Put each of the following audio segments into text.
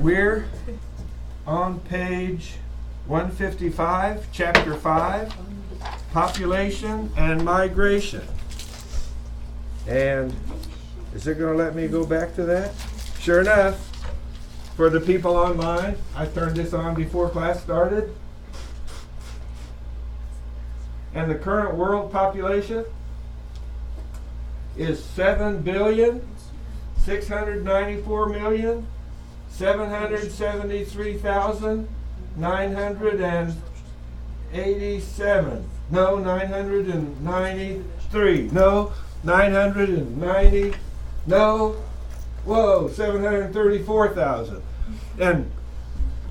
We're on page 155, chapter 5, population and migration. And is it going to let me go back to that? Sure enough, for the people online, I turned this on before class started. And the current world population is 7,694,773,987. No, 993. No, 990. No, whoa, 734,000. And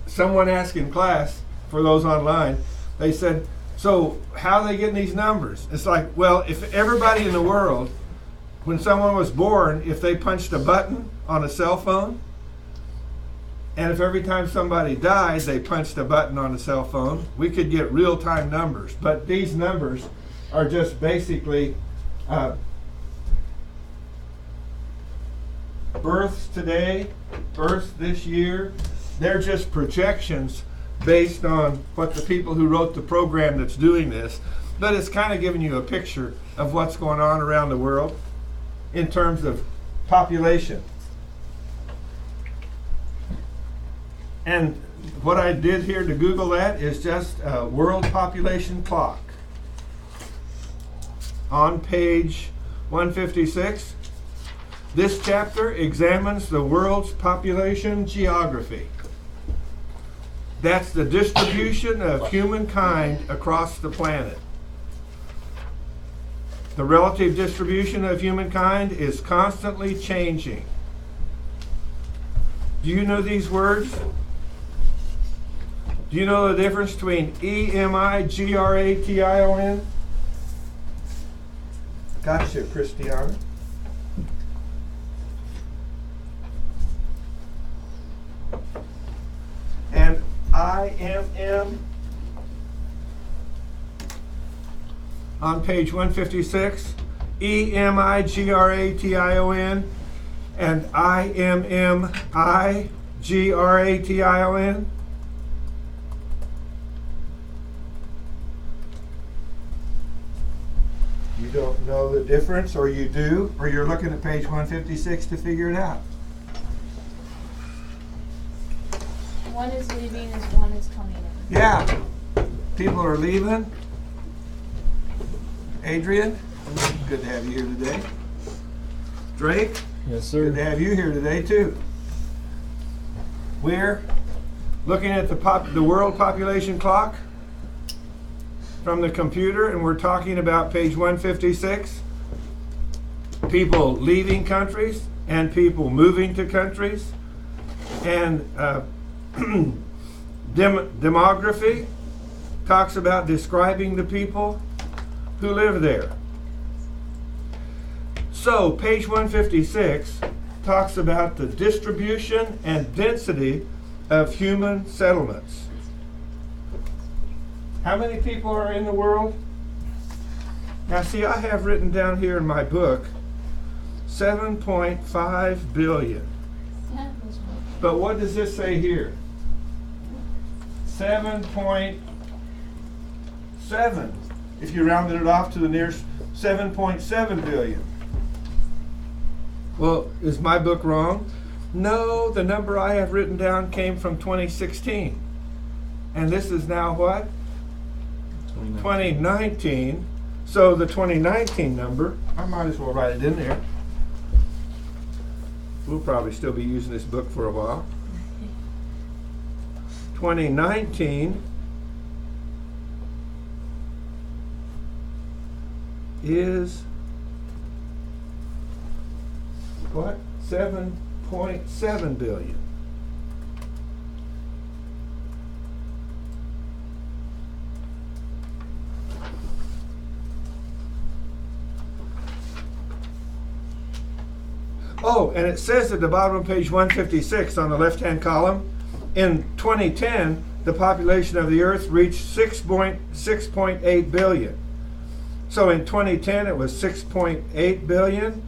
someone asked in class, for those online, they said, so how are they getting these numbers? It's like, well, if everybody in the world, when someone was born, if they punched a button on a cell phone, and if every time somebody died, they punched a button on a cell phone, we could get real-time numbers. But these numbers are just basically births today, births this year. They're just projections based on what the people who wrote the program that's doing this. But it's kind of giving you a picture of what's going on around the world in terms of population. And what I did here to Google that is just a world population clock. On page 156, this chapter examines the world's population geography. That's the distribution of humankind across the planet. The relative distribution of humankind is constantly changing. Do you know these words? Do you know the difference between emigration? Gotcha, Christiana. And IMM on page 156, EMIGRATION and IMMIGRATION. You don't know the difference, or you do, or you're looking at page 156 to figure it out. One is leaving as one is coming in. Yeah. People are leaving. Adrian, good to have you here today. Drake, yes, sir. Good to have you here today too. We're looking at the world population clock from the computer, and we're talking about page 156. People leaving countries and people moving to countries, and demography talks about describing the people who live there. So page 156 talks about the distribution and density of human settlements. How many people are in the world? Now see, I have written down here in my book 7.5 billion. But what does this say here? 7.7. If you rounded it off to the nearest 7.7 billion. Well, is my book wrong? No, the number I have written down came from 2016. And this is now what? 2019. So the 2019 number, I might as well write it in there. We'll probably still be using this book for a while. 2019 is what? 7.7 billion. Oh, and it says at the bottom of page 156 on the left-hand column, in 2010, the population of the Earth reached 6.8 billion. So in 2010, it was 6.8 billion.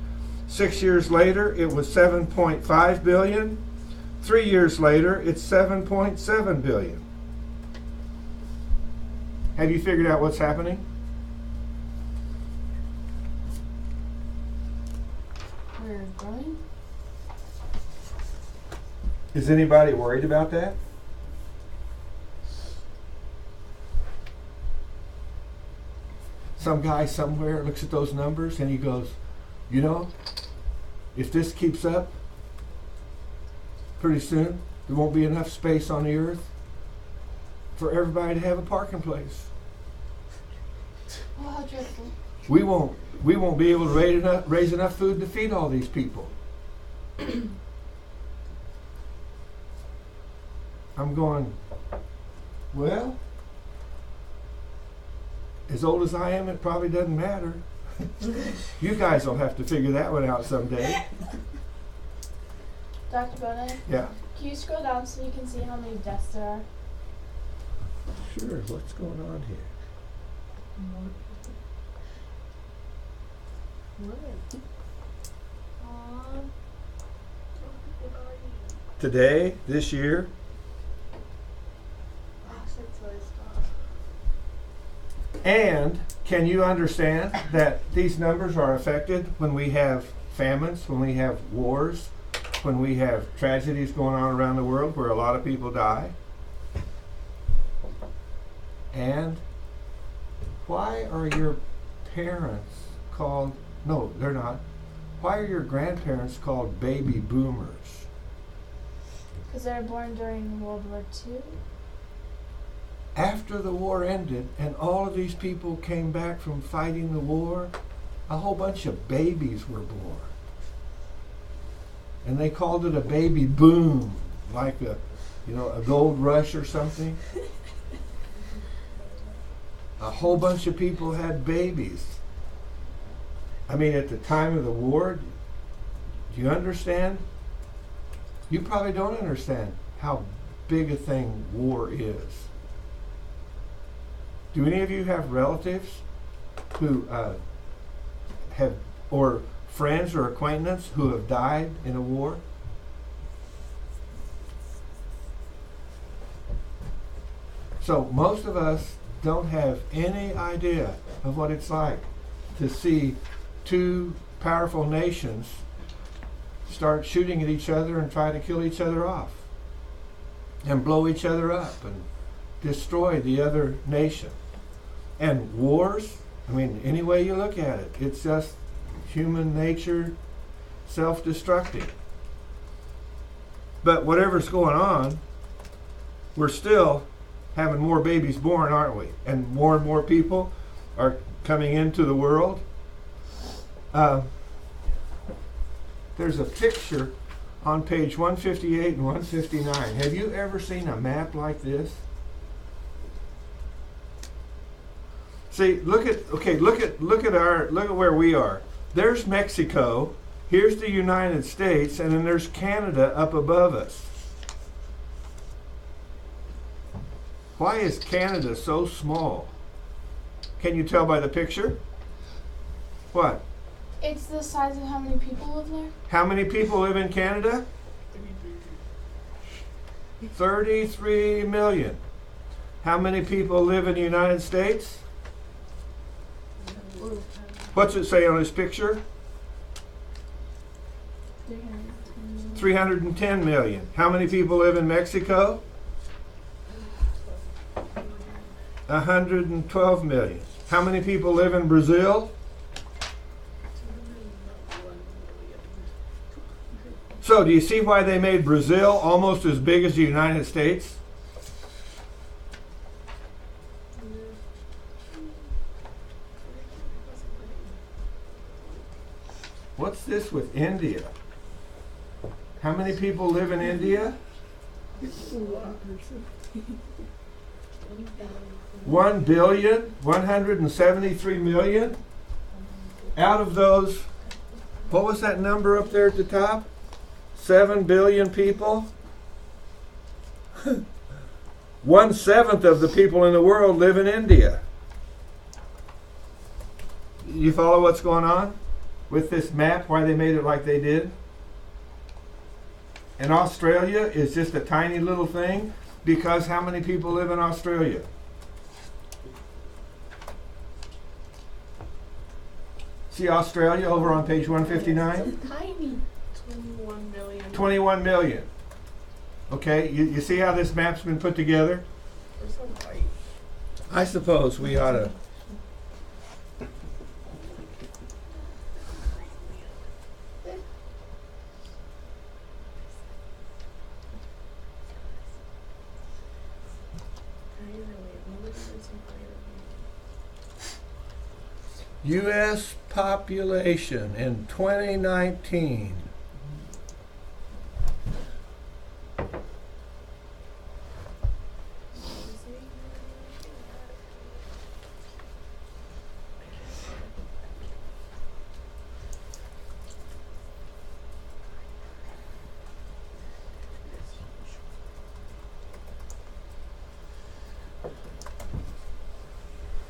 6 years later, it was 7.5 billion. 3 years later, it's 7.7 billion. Have you figured out what's happening? We're growing. Is anybody worried about that? Some guy somewhere looks at those numbers and he goes, you know, if this keeps up, pretty soon there won't be enough space on the earth for everybody to have a parking place. Oh, how dreadful. We won't be able to raise enough food to feed all these people. I'm going, well, as old as I am, it probably doesn't matter. You guys will have to figure that one out someday. Dr. Bonet, Yeah. can you scroll down so you can see how many deaths there are? Sure, what's going on here? Today, this year, and can you understand that these numbers are affected when we have famines, when we have wars, when we have tragedies going on around the world where a lot of people die? And why are your parents called, no, they're not. Why are your grandparents called baby boomers? Because they were born during World War II. After the war ended and all of these people came back from fighting the war, a whole bunch of babies were born. And they called it a baby boom, like a gold rush or something. A whole bunch of people had babies. I mean, at the time of the war, do you understand? You probably don't understand how big a thing war is. Do any of you have relatives who have, or friends or acquaintances who have died in a war? So most of us don't have any idea of what it's like to see two powerful nations start shooting at each other and try to kill each other off and blow each other up and destroy the other nation. And wars, I mean, any way you look at it, it's just human nature self-destructing. But whatever's going on, we're still having more babies born, aren't we? And more people are coming into the world. There's a picture on page 158 and 159. Have you ever seen a map like this? See, look at where we are. There's Mexico, here's the United States, and then there's Canada up above us. Why is Canada so small? Can you tell by the picture? What? It's the size of how many people live there? How many people live in Canada? 33 million. How many people live in the United States? What's it say on this picture? 310 million. How many people live in Mexico? 112 million. How many people live in Brazil? So, do you see why they made Brazil almost as big as the United States? What's this with India? How many people live in India? 1,173,000,000. Out of those, what was that number up there at the top? 7 billion people? 1/7 of the people in the world live in India. You follow what's going on with this map, why they made it like they did? And Australia is just a tiny little thing because how many people live in Australia? See Australia over on page 159? Tiny. 21 million. 21 million. Okay, you see how this map's been put together? We're so white. I suppose we ought to. U.S. population in 2019.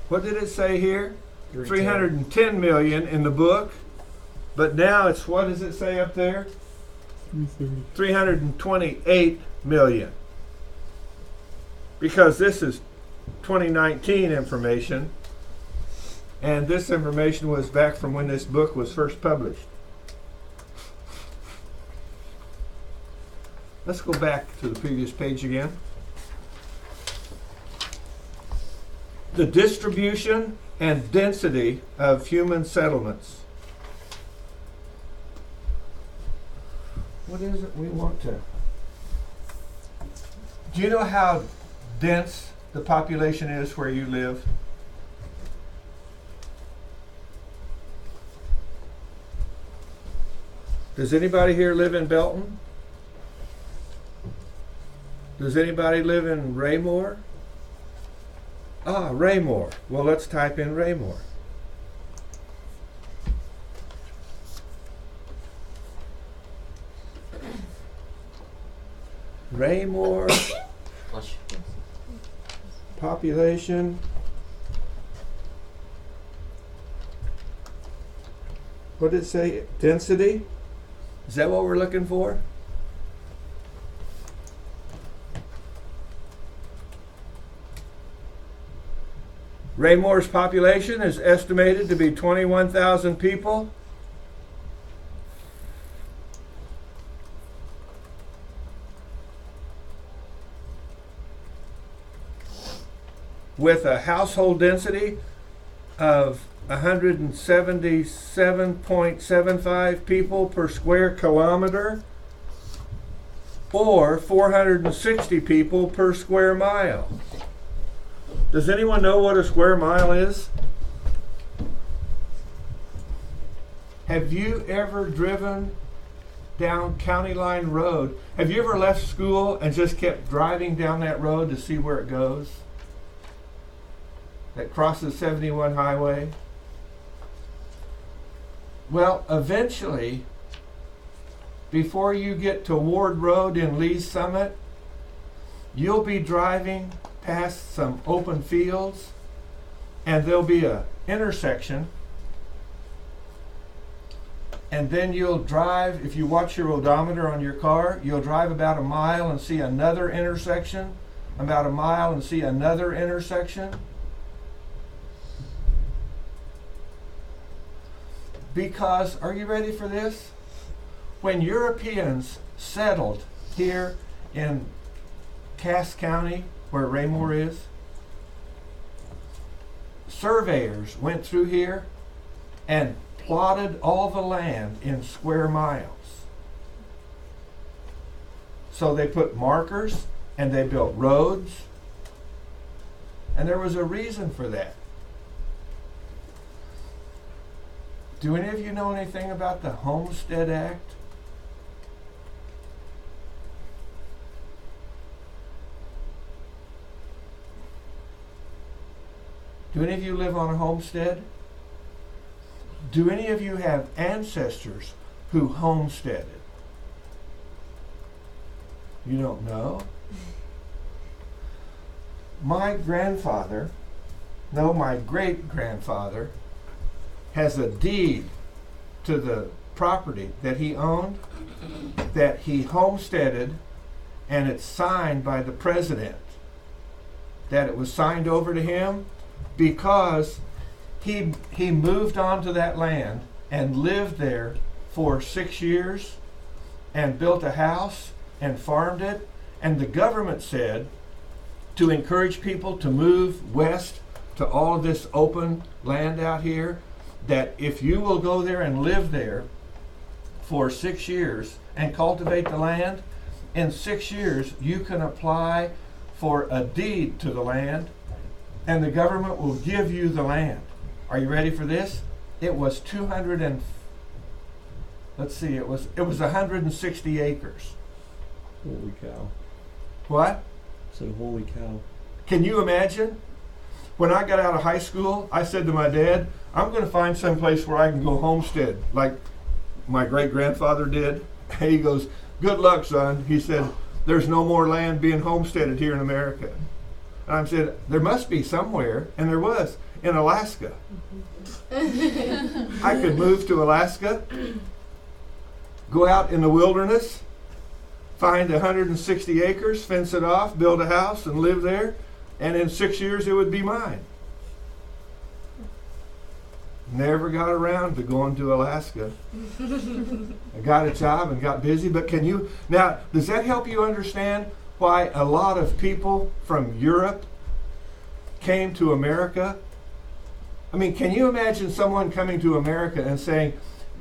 What did it say here? 310 million in the book, but now it's, what does it say up there? 328 million. Because this is 2019 information, and this information was back from when this book was first published. Let's go back to the previous page again. The distribution and density of human settlements. What is it we want to? Do you know how dense the population is where you live? Does anybody here live in Belton? Does anybody live in Raymore? Ah, Raymore. Well, let's type in Raymore. Raymore population. What did it say? Density? Is that what we're looking for? Raymore's population is estimated to be 21,000 people. With a household density of 177.75 people per square kilometer, or 460 people per square mile. Does anyone know what a square mile is? Have you ever driven down County Line Road? Have you ever left school and just kept driving down that road to see where it goes? That crosses 71 Highway? Well, eventually, before you get to Ward Road in Lee's Summit, you'll be driving past some open fields, and there'll be a intersection, and then you'll drive, if you watch your odometer on your car, you'll drive about a mile and see another intersection, about a mile and see another intersection. Because, are you ready for this? When Europeans settled here in Cass County, where Raymore is, surveyors went through here and plotted all the land in square miles. So they put markers and they built roads, and there was a reason for that. Do any of you know anything about the Homestead Act? Do any of you live on a homestead? Do any of you have ancestors who homesteaded? You don't know? My grandfather, no, my great-grandfather, has a deed to the property that he owned that he homesteaded, and it's signed by the president, that it was signed over to him because he moved onto that land and lived there for 6 years and built a house and farmed it. And the government said to encourage people to move west to all of this open land out here, that if you will go there and live there for 6 years and cultivate the land, in 6 years you can apply for a deed to the land and the government will give you the land. Are you ready for this? It was 160 acres. Holy cow. What? So holy cow. Can you imagine? When I got out of high school, I said to my dad, I'm going to find some place where I can go homestead, like my great-grandfather did. And he goes, good luck, son. He said, there's no more land being homesteaded here in America. And I said, there must be somewhere, and there was, in Alaska. I could move to Alaska, go out in the wilderness, find 160 acres, fence it off, build a house, and live there, and in 6 years it would be mine. Never got around to going to Alaska. I got a job and got busy, but now, does that help you understand why a lot of people from Europe came to America? I mean, can you imagine someone coming to America and saying,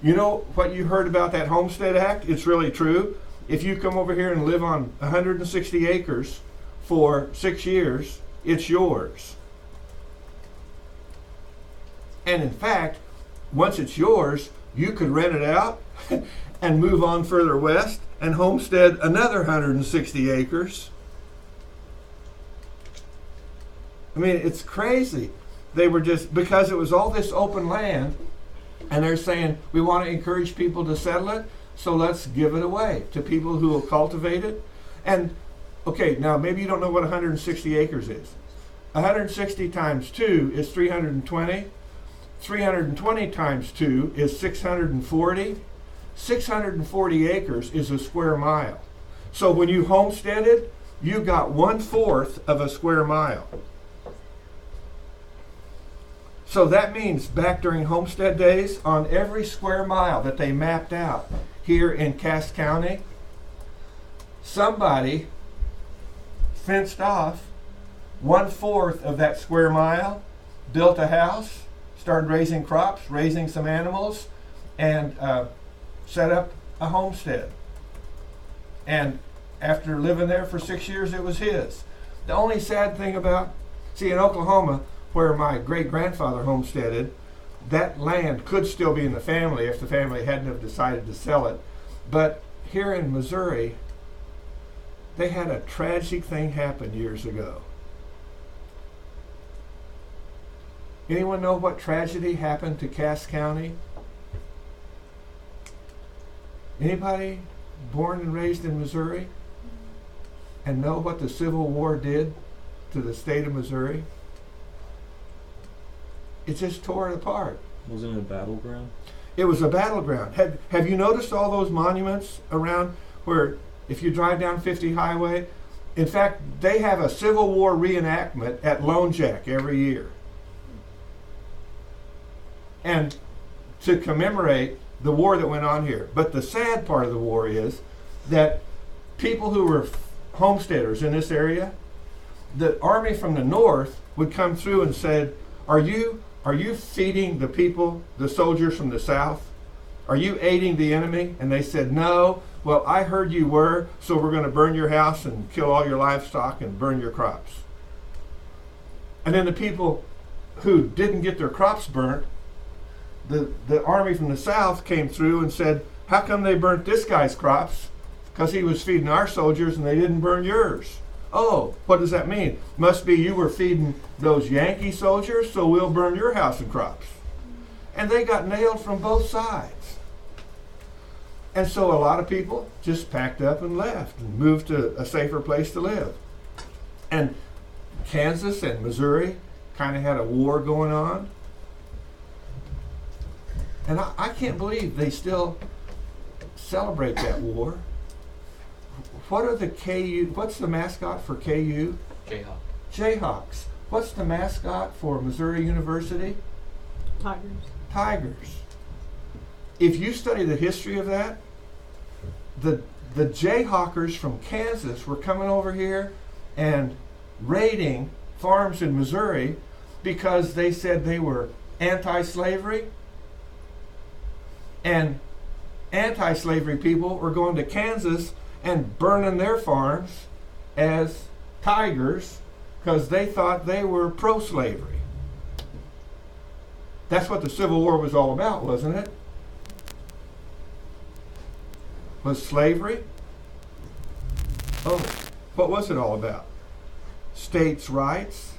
you know what you heard about that Homestead Act? It's really true. If you come over here and live on 160 acres for 6 years, it's yours. And in fact, once it's yours, you could rent it out and move on further west and homestead another 160 acres. I mean, it's crazy. They were just, because it was all this open land, and they're saying, we want to encourage people to settle it, so let's give it away to people who will cultivate it. And, okay, now maybe you don't know what 160 acres is. 160 times 2 is 320. 320 times 2 is 640. 640 acres is a square mile. So when you homesteaded, you got 1/4 of a square mile. So that means back during homestead days, on every square mile that they mapped out here in Cass County, somebody fenced off 1/4 of that square mile, built a house, started raising crops, raising some animals, and set up a homestead. And after living there for 6 years, it was his. The only sad thing about, see, in Oklahoma, where my great-grandfather homesteaded, that land could still be in the family if the family hadn't have decided to sell it. But here in Missouri, they had a tragic thing happen years ago. Anyone know what tragedy happened to Cass County? Anybody born and raised in Missouri and know what the Civil War did to the state of Missouri? It just tore it apart. Wasn't it a battleground? It was a battleground. Have you noticed all those monuments around where if you drive down 50 Highway, in fact, they have a Civil War reenactment at Lone Jack every year. And to commemorate the war that went on here. But the sad part of the war is that people who were homesteaders in this area, the army from the north would come through and said, are you feeding the people, the soldiers from the south? Are you aiding the enemy? And they said, no. Well, I heard you were, so we're going to burn your house and kill all your livestock and burn your crops. And then the people who didn't get their crops burnt, the army from the south came through and said, how come they burnt this guy's crops? Because he was feeding our soldiers and they didn't burn yours. Oh, what does that mean? Must be you were feeding those Yankee soldiers, so we'll burn your house and crops. And they got nailed from both sides. And so a lot of people just packed up and left and moved to a safer place to live. And Kansas and Missouri kind of had a war going on. And I can't believe they still celebrate that war. What are the KU? What's the mascot for KU? Jayhawk. Jayhawks. What's the mascot for Missouri University? Tigers. Tigers. If you study the history of that, the Jayhawkers from Kansas were coming over here and raiding farms in Missouri because they said they were anti-slavery, and anti-slavery people were going to Kansas and burning their farms as tigers because they thought they were pro-slavery. That's what the Civil War was all about, wasn't it? Was slavery? Oh, what was it all about? States' rights?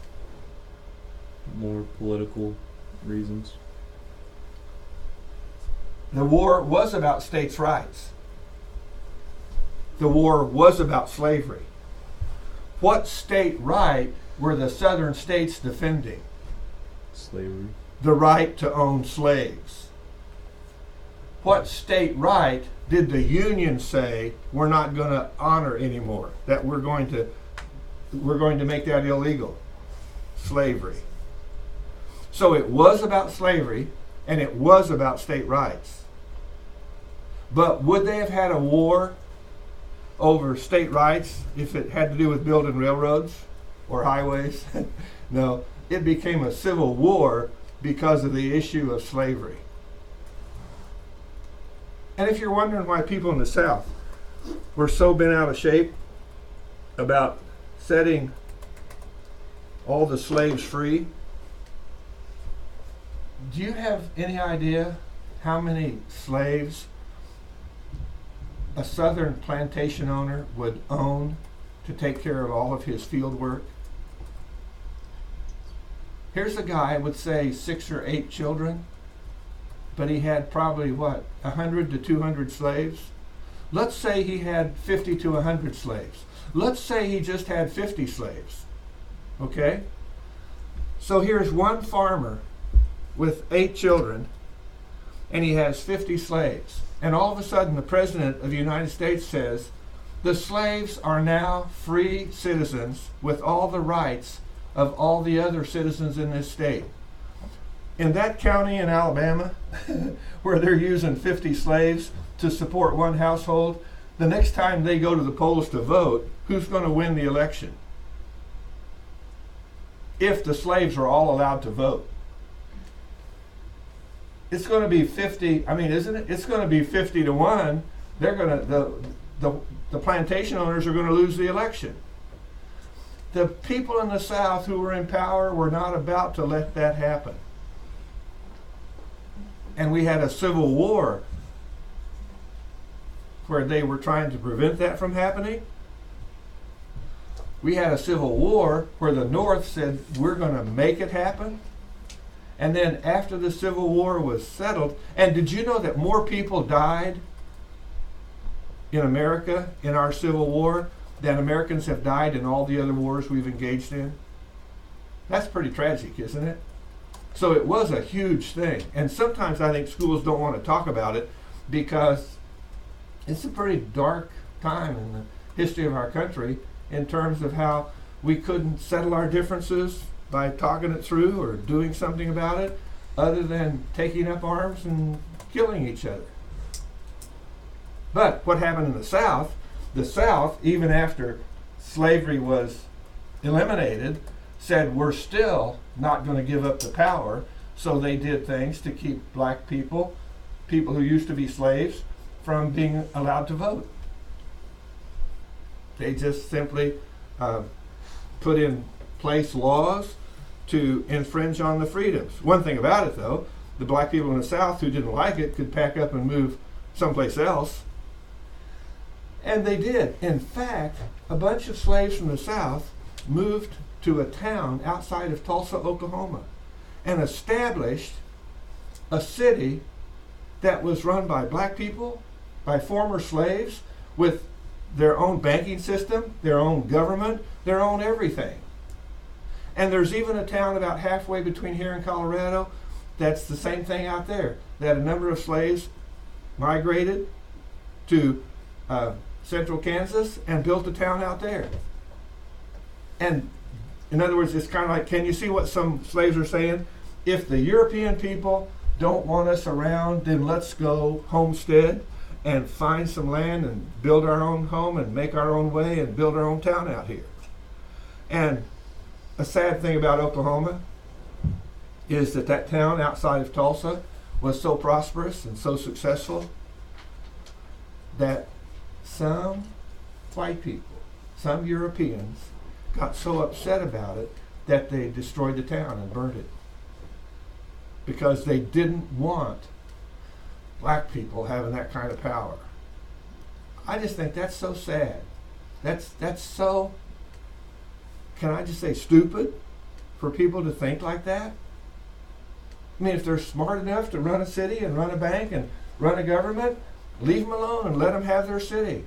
More political reasons. The war was about states' rights. The war was about slavery. What state right were the southern states defending? Slavery. The right to own slaves. What state right did the Union say we're not going to honor anymore? That we're going to make that illegal? Slavery. So it was about slavery and it was about state rights. But would they have had a war over state rights if it had to do with building railroads or highways? No, it became a civil war because of the issue of slavery. And if you're wondering why people in the South were so bent out of shape about setting all the slaves free, do you have any idea how many slaves a southern plantation owner would own to take care of all of his field work? Here's a guy with, say, 6 or 8 children, but he had probably, 100 to 200 slaves? Let's say he had 50 to 100 slaves. Let's say he just had 50 slaves, okay? So here's one farmer with 8 children, and he has 50 slaves. And all of a sudden, the President of the United States says, the slaves are now free citizens with all the rights of all the other citizens in this state. In that county in Alabama, where they're using 50 slaves to support one household, the next time they go to the polls to vote, who's going to win the election? If the slaves are all allowed to vote. It's going to be 50, isn't it? It's going to be 50 to 1. They're going to, the plantation owners are going to lose the election. The people in the South who were in power were not about to let that happen. And we had a civil war where they were trying to prevent that from happening. We had a civil war where the North said, we're going to make it happen. And then after the Civil War was settled, and did you know that more people died in America in our Civil War than Americans have died in all the other wars we've engaged in? That's pretty tragic, isn't it? So it was a huge thing. And sometimes I think schools don't want to talk about it because it's a pretty dark time in the history of our country in terms of how we couldn't settle our differences by talking it through or doing something about it other than taking up arms and killing each other. But what happened in the South, even after slavery was eliminated, said we're still not going to give up the power, so they did things to keep black people who used to be slaves, from being allowed to vote. They just simply put in place laws to infringe on the freedoms. One thing about it, though, the black people in the South who didn't like it could pack up and move someplace else. And they did. In fact, a bunch of slaves from the South moved to a town outside of Tulsa, Oklahoma, and established a city that was run by black people, by former slaves, with their own banking system, their own government, their own everything. And there's even a town about halfway between here and Colorado that's the same thing out there, that a number of slaves migrated to central Kansas and built a town out there. And in other words, it's kind of like, can you see what some slaves are saying? If the European people don't want us around, then let's go homestead and find some land and build our own home and make our own way and build our own town out here. And a sad thing about Oklahoma is that that town outside of Tulsa was so prosperous and so successful that some white people, some Europeans, got so upset about it that they destroyed the town and burned it, because they didn't want black people having that kind of power. I just think that's so sad. That's so, can I just say, stupid for people to think like that? I mean, if they're smart enough to run a city and run a bank and run a government, leave them alone and let them have their city.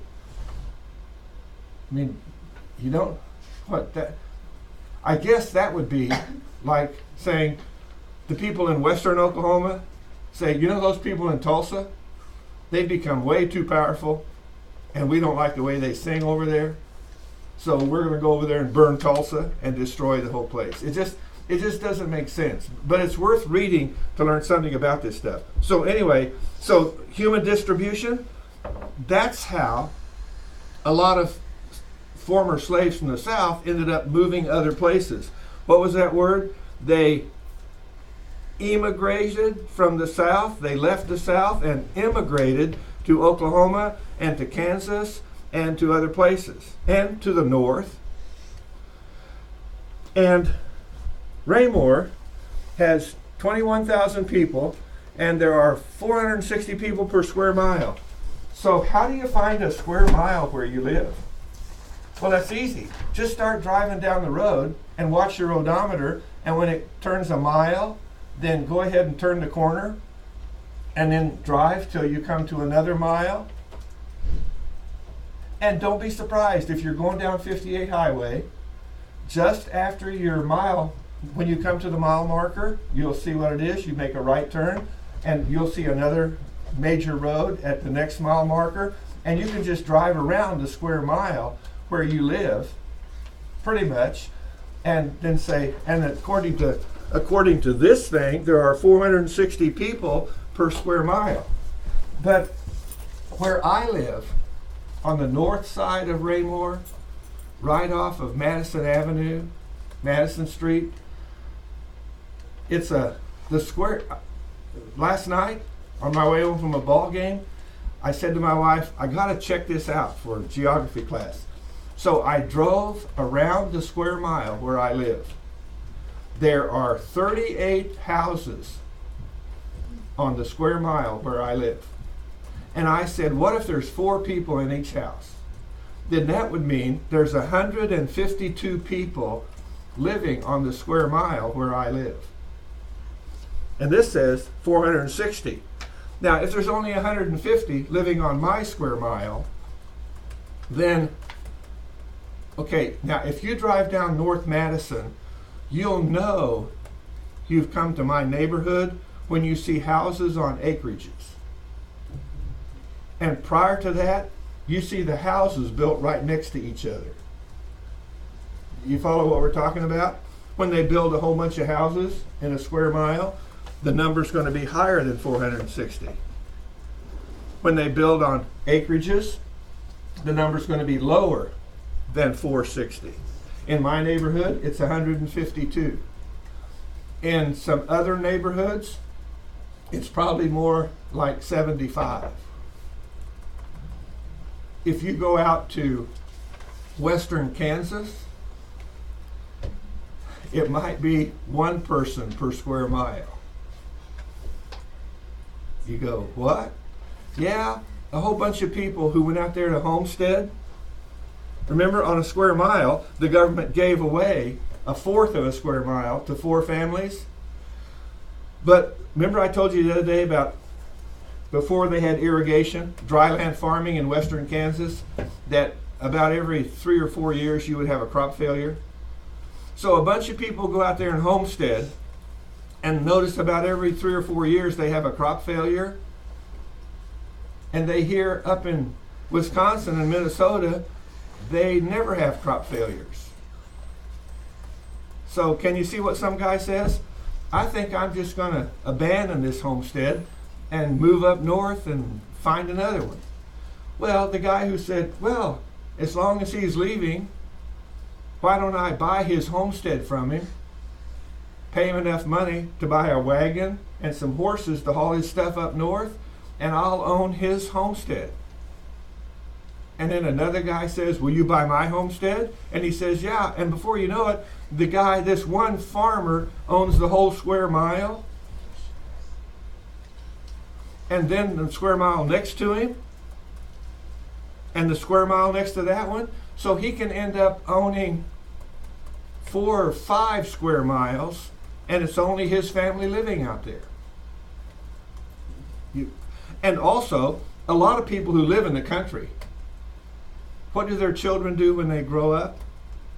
I mean, you don't, what that, I guess that would be like saying the people in western Oklahoma say, you know those people in Tulsa? They've become way too powerful and we don't like the way they sing over there. So we're going to go over there and burn Tulsa and destroy the whole place. It just doesn't make sense. But it's worth reading to learn something about this stuff. So anyway, so human distribution, that's how a lot of former slaves from the South ended up moving other places. What was that word? They emigrated from the South. They left the South and immigrated to Oklahoma and to Kansas and to other places and to the north. And Raymore has 21,000 people and there are 460 people per square mile. So how do you find a square mile where you live? Well, that's easy. Just start driving down the road and watch your odometer, and when it turns a mile, then go ahead and turn the corner and then drive till you come to another mile. And don't be surprised if you're going down 58 highway, just after your mile, when you come to the mile marker, you'll see what it is. You make a right turn and you'll see another major road at the next mile marker, and you can just drive around the square mile where you live, pretty much, and then say, and according to this thing, there are 460 people per square mile. But where I live, on the north side of Raymore, right off of Madison Avenue, Madison Street, it's the square. Last night, on my way home from a ball game, I said to my wife, I gotta check this out for geography class. So I drove around the square mile where I live. There are 38 houses on the square mile where I live. And I said, what if there's 4 people in each house? Then that would mean there's 152 people living on the square mile where I live. And this says 460. Now, if there's only 150 living on my square mile, then, okay, now if you drive down North Madison, you'll know you've come to my neighborhood when you see houses on acreages. And prior to that, you see the houses built right next to each other. You follow what we're talking about? When they build a whole bunch of houses in a square mile, the number's going to be higher than 460. When they build on acreages, the number's going to be lower than 460. In my neighborhood, it's 152. In some other neighborhoods, it's probably more like 75. If you go out to western Kansas, it might be 1 person per square mile. You go, what? Yeah, a whole bunch of people who went out there to homestead. Remember, on a square mile, the government gave away 1/4 of a square mile to 4 families. But remember I told you the other day about before they had irrigation, dryland farming in western Kansas, that about every 3 or 4 years you would have a crop failure. So a bunch of people go out there and homestead and notice about every 3 or 4 years they have a crop failure. And they hear up in Wisconsin and Minnesota, they never have crop failures. So can you see what some guy says? I think I'm just going to abandon this homestead and move up north and find another one. Well, the guy who said, well, as long as he's leaving, why don't I buy his homestead from him, pay him enough money to buy a wagon and some horses to haul his stuff up north, and I'll own his homestead. And then another guy says, will you buy my homestead? And he says, yeah. And before you know it, the guy, this one farmer, owns the whole square mile. And then the square mile next to him. And the square mile next to that one. So he can end up owning 4 or 5 square miles, and it's only his family living out there. And also, a lot of people who live in the country, what do their children do when they grow up?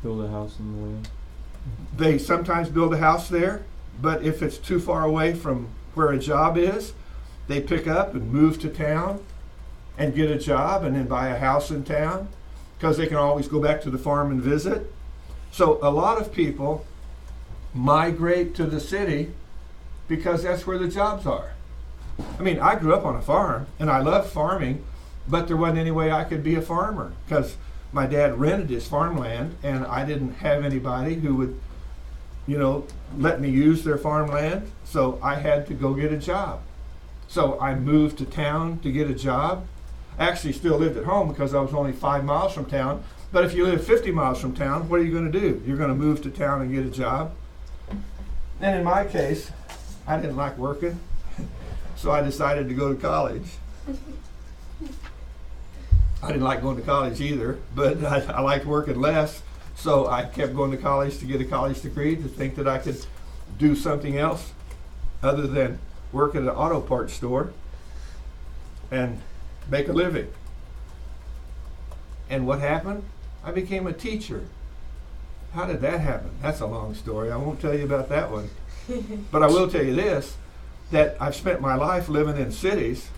Build a house in the land. They sometimes build a house there, but if it's too far away from where a job is, they pick up and move to town and get a job and then buy a house in town because they can always go back to the farm and visit. So a lot of people migrate to the city because that's where the jobs are. I mean, I grew up on a farm and I loved farming, but there wasn't any way I could be a farmer because my dad rented his farmland and I didn't have anybody who would, let me use their farmland. So I had to go get a job. So I moved to town to get a job. I actually still lived at home because I was only 5 miles from town. But if you live 50 miles from town, what are you going to do? You're going to move to town and get a job. And in my case, I didn't like working, so I decided to go to college. I didn't like going to college either, but I liked working less, so I kept going to college to get a college degree to think that I could do something else other than work at an auto parts store and make a living. And what happened? I became a teacher. How did that happen? That's a long story. I won't tell you about that one. But I will tell you this, that I've spent my life living in cities,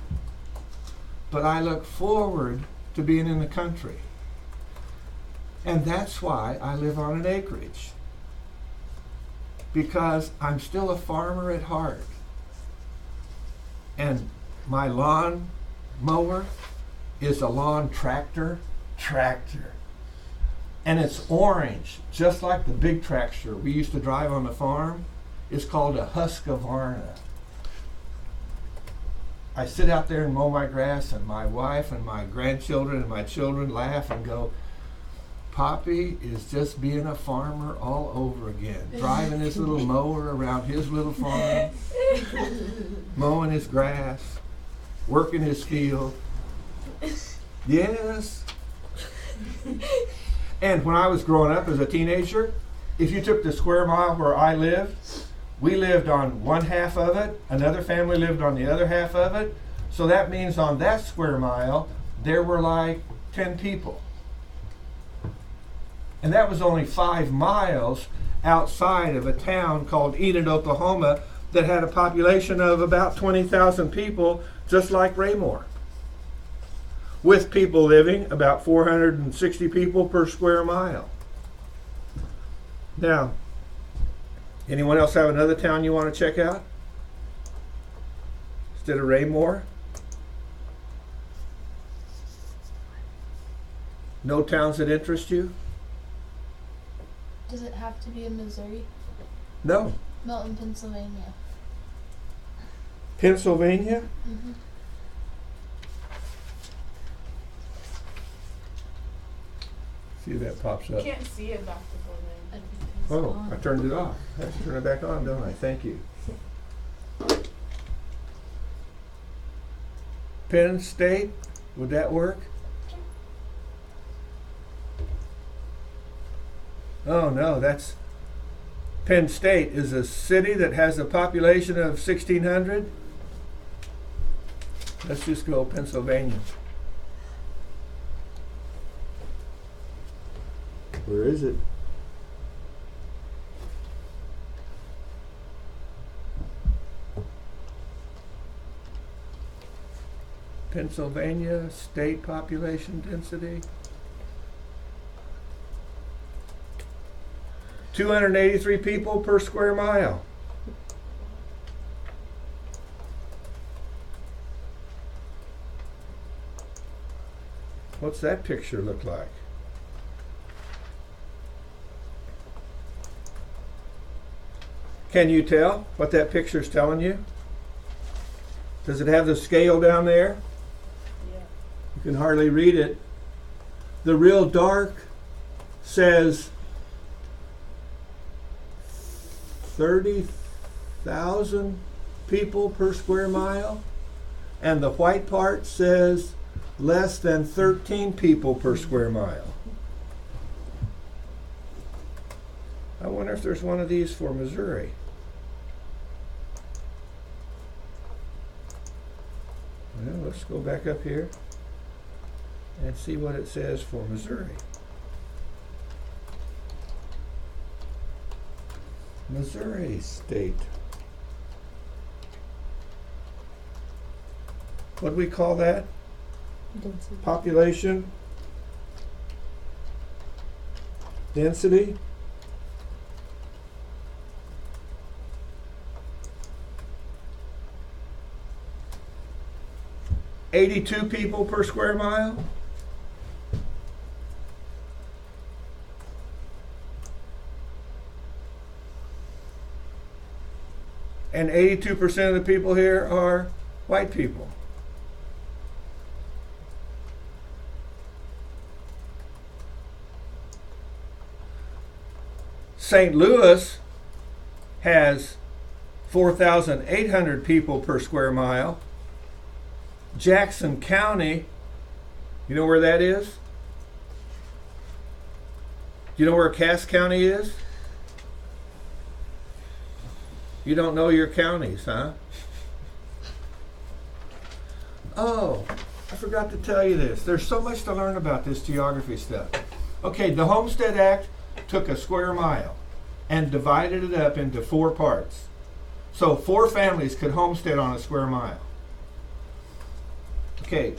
but I look forward to being in the country. And that's why I live on an acreage. Because I'm still a farmer at heart. And my lawn mower is a lawn tractor. And it's orange, just like the big tractor we used to drive on the farm. It's called a Husqvarna. I sit out there and mow my grass, and my wife and my grandchildren and my children laugh and go, Poppy is just being a farmer all over again, driving his little mower around his little farm, mowing his grass, working his field. Yes. And when I was growing up as a teenager, if you took the square mile where I lived, we lived on one half of it, another family lived on the other half of it. So that means on that square mile, there were like 10 people. And that was only 5 miles outside of a town called Enid, Oklahoma, that had a population of about 20,000 people, just like Raymore, with people living about 460 people per square mile. Now, anyone else have another town you want to check out instead of Raymore? No towns that interest you? Does it have to be in Missouri? No. Milton, Pennsylvania. Pennsylvania? Mm-hmm. See if that pops up. Can't see it, Dr. Bowman. Oh, I turned it off. I have to turn it back on, don't I? Thank you. Penn State, would that work? Oh no, that's Penn State is a city that has a population of 1,600. Let's just go Pennsylvania. Where is it? Pennsylvania state population density. 283 people per square mile. What's that picture look like? Can you tell what that picture is telling you? Does it have the scale down there? Yeah. You can hardly read it. The real dark says 30,000 people per square mile, and the white part says less than 13 people per square mile. I wonder if there's one of these for Missouri. Well, let's go back up here and see what it says for Missouri. Missouri state. What do we call that? Density. Population? Density? $82 people per square mile? And 82% of the people here are white people. St. Louis has 4,800 people per square mile. Jackson County, you know where that is? You know where Cass County is? You don't know your counties, huh? Oh, I forgot to tell you this. There's so much to learn about this geography stuff. Okay, the Homestead Act took a square mile and divided it up into 4 parts. So 4 families could homestead on a square mile. Okay,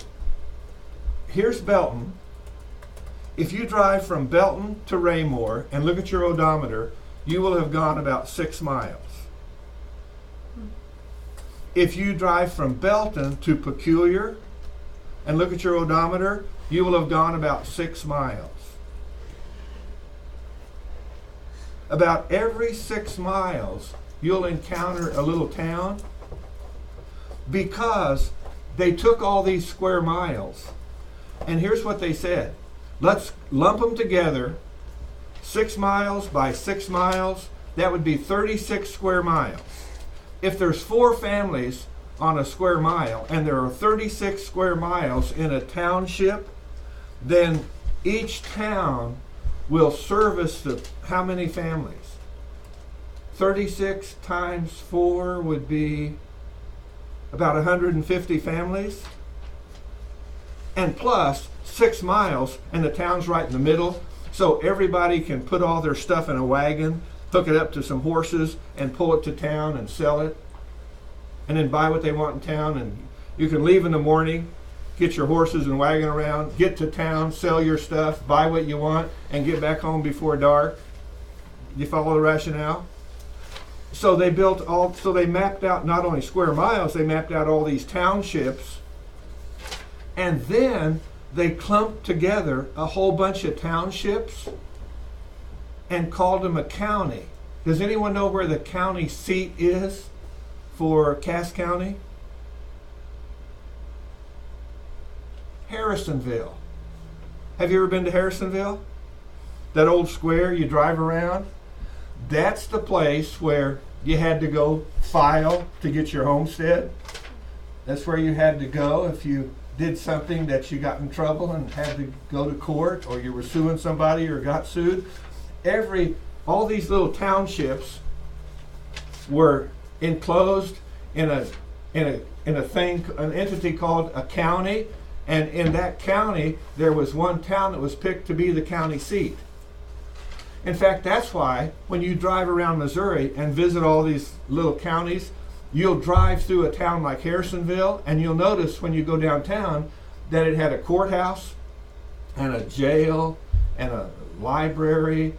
here's Belton. If you drive from Belton to Raymore and look at your odometer, you will have gone about 6 miles. If you drive from Belton to Peculiar and look at your odometer, you will have gone about 6 miles. About every 6 miles, you'll encounter a little town, because they took all these square miles, and here's what they said. Let's lump them together. 6 miles by 6 miles, that would be 36 square miles. If there's 4 families on a square mile, and there are 36 square miles in a township, then each town will service how many families? 36 times 4 would be about 150 families. And plus 6 miles, and the town's right in the middle, so everybody can put all their stuff in a wagon, hook it up to some horses, and pull it to town and sell it, and then buy what they want in town. And you can leave in the morning, get your horses and wagon around, get to town, sell your stuff, buy what you want, and get back home before dark. You follow the rationale? So they mapped out not only square miles, they mapped out all these townships, and then they clumped together a whole bunch of townships and called them a county. Does anyone know where the county seat is for Cass County? Harrisonville. Have you ever been to Harrisonville? That old square you drive around? That's the place where you had to go file to get your homestead. That's where you had to go if you did something that you got in trouble and had to go to court, or you were suing somebody or got sued. All these little townships were enclosed in an entity called a county, and in that county there was one town that was picked to be the county seat. In fact, that's why when you drive around Missouri and visit all these little counties, You'll drive through a town like Harrisonville, and you'll notice when you go downtown that it had a courthouse and a jail and a library,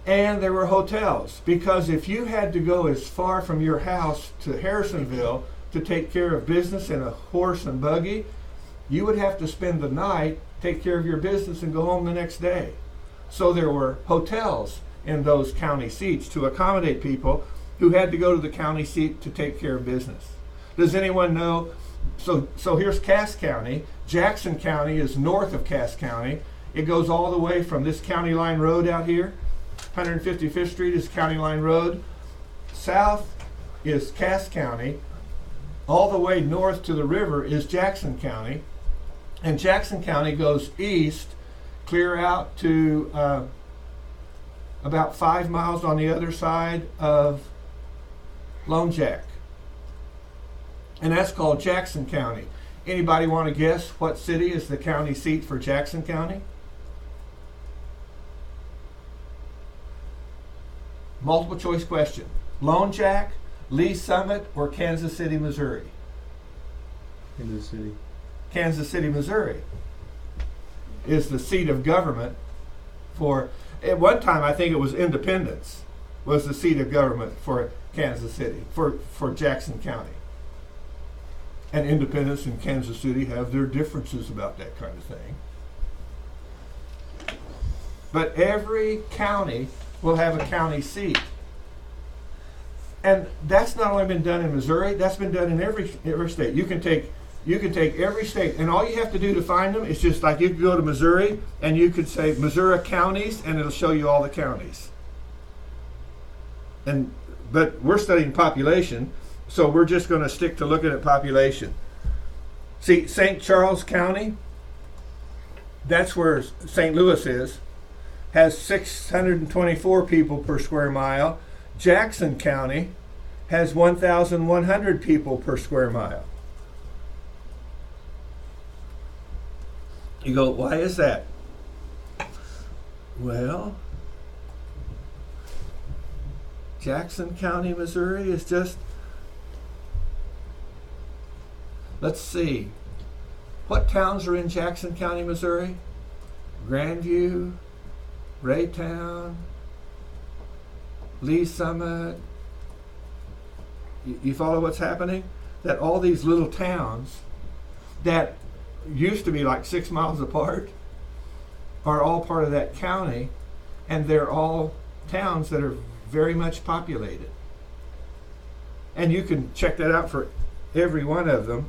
and there were hotels. Because if you had to go as far from your house to Harrisonville to take care of business in a horse and buggy, you would have to spend the night, take care of your business, and go home the next day. So there were hotels in those county seats to accommodate people who had to go to the county seat to take care of business. Does anyone know? So here's Cass County. Jackson County is north of Cass County. It goes all the way from this county line road out here. 155th Street is County Line Road. South is Cass County. All the way north to the river is Jackson County. And Jackson County goes east, clear out to about 5 miles on the other side of Lone Jack. And that's called Jackson County. Anybody want to guess what city is the county seat for Jackson County? Multiple choice question. Lone Jack, Lee Summit, or Kansas City, Missouri? Kansas City. Kansas City, Missouri is the seat of government for, at one time I think it was Independence was the seat of government for Kansas City, for Jackson County. And Independence and Kansas City have their differences about that kind of thing. But every county will have a county seat. And that's not only been done in Missouri, that's been done in every state. You can take every state, and all you have to do to find them is just like you could go to Missouri and you could say Missouri counties, and it'll show you all the counties. But we're studying population, so we're just going to stick to looking at population. See, St. Charles County, that's where St. Louis is, has 624 people per square mile. Jackson County has 1,100 people per square mile. You go, why is that? Well, Jackson County, Missouri is just, let's see, what towns are in Jackson County, Missouri? Grandview, Raytown, Lee Summit. You follow what's happening? That all these little towns that used to be like 6 miles apart are all part of that county, and they're all towns that are very much populated. And you can check that out for every one of them.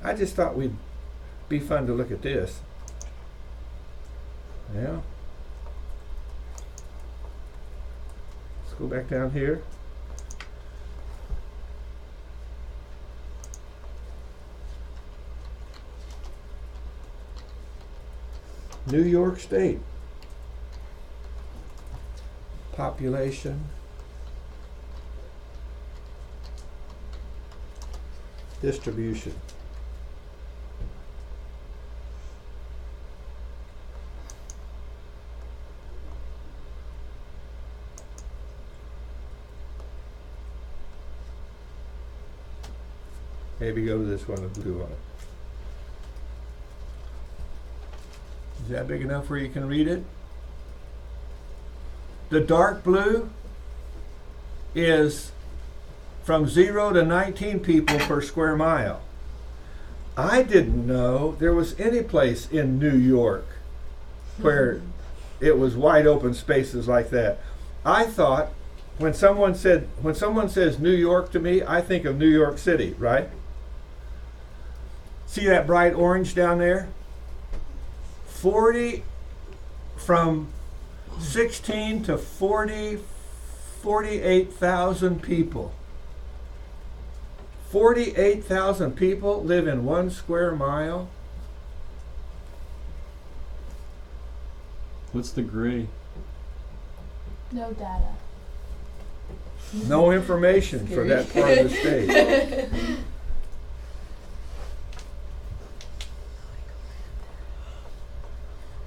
I just thought we'd be fun to look at this. Yeah. Let's go back down here. New York State. Population. Distribution. Maybe go to this one with blue on it. Is that big enough where you can read it? The dark blue is from 0 to 19 people per square mile. I didn't know there was any place in New York where it was wide open spaces like that. I thought when someone says New York to me, I think of New York City, right? See that bright orange down there? 40 from 16 to 40, 48,000 people. 48,000 people live in 1 square mile. What's the gray? No data. No information for that part of the state.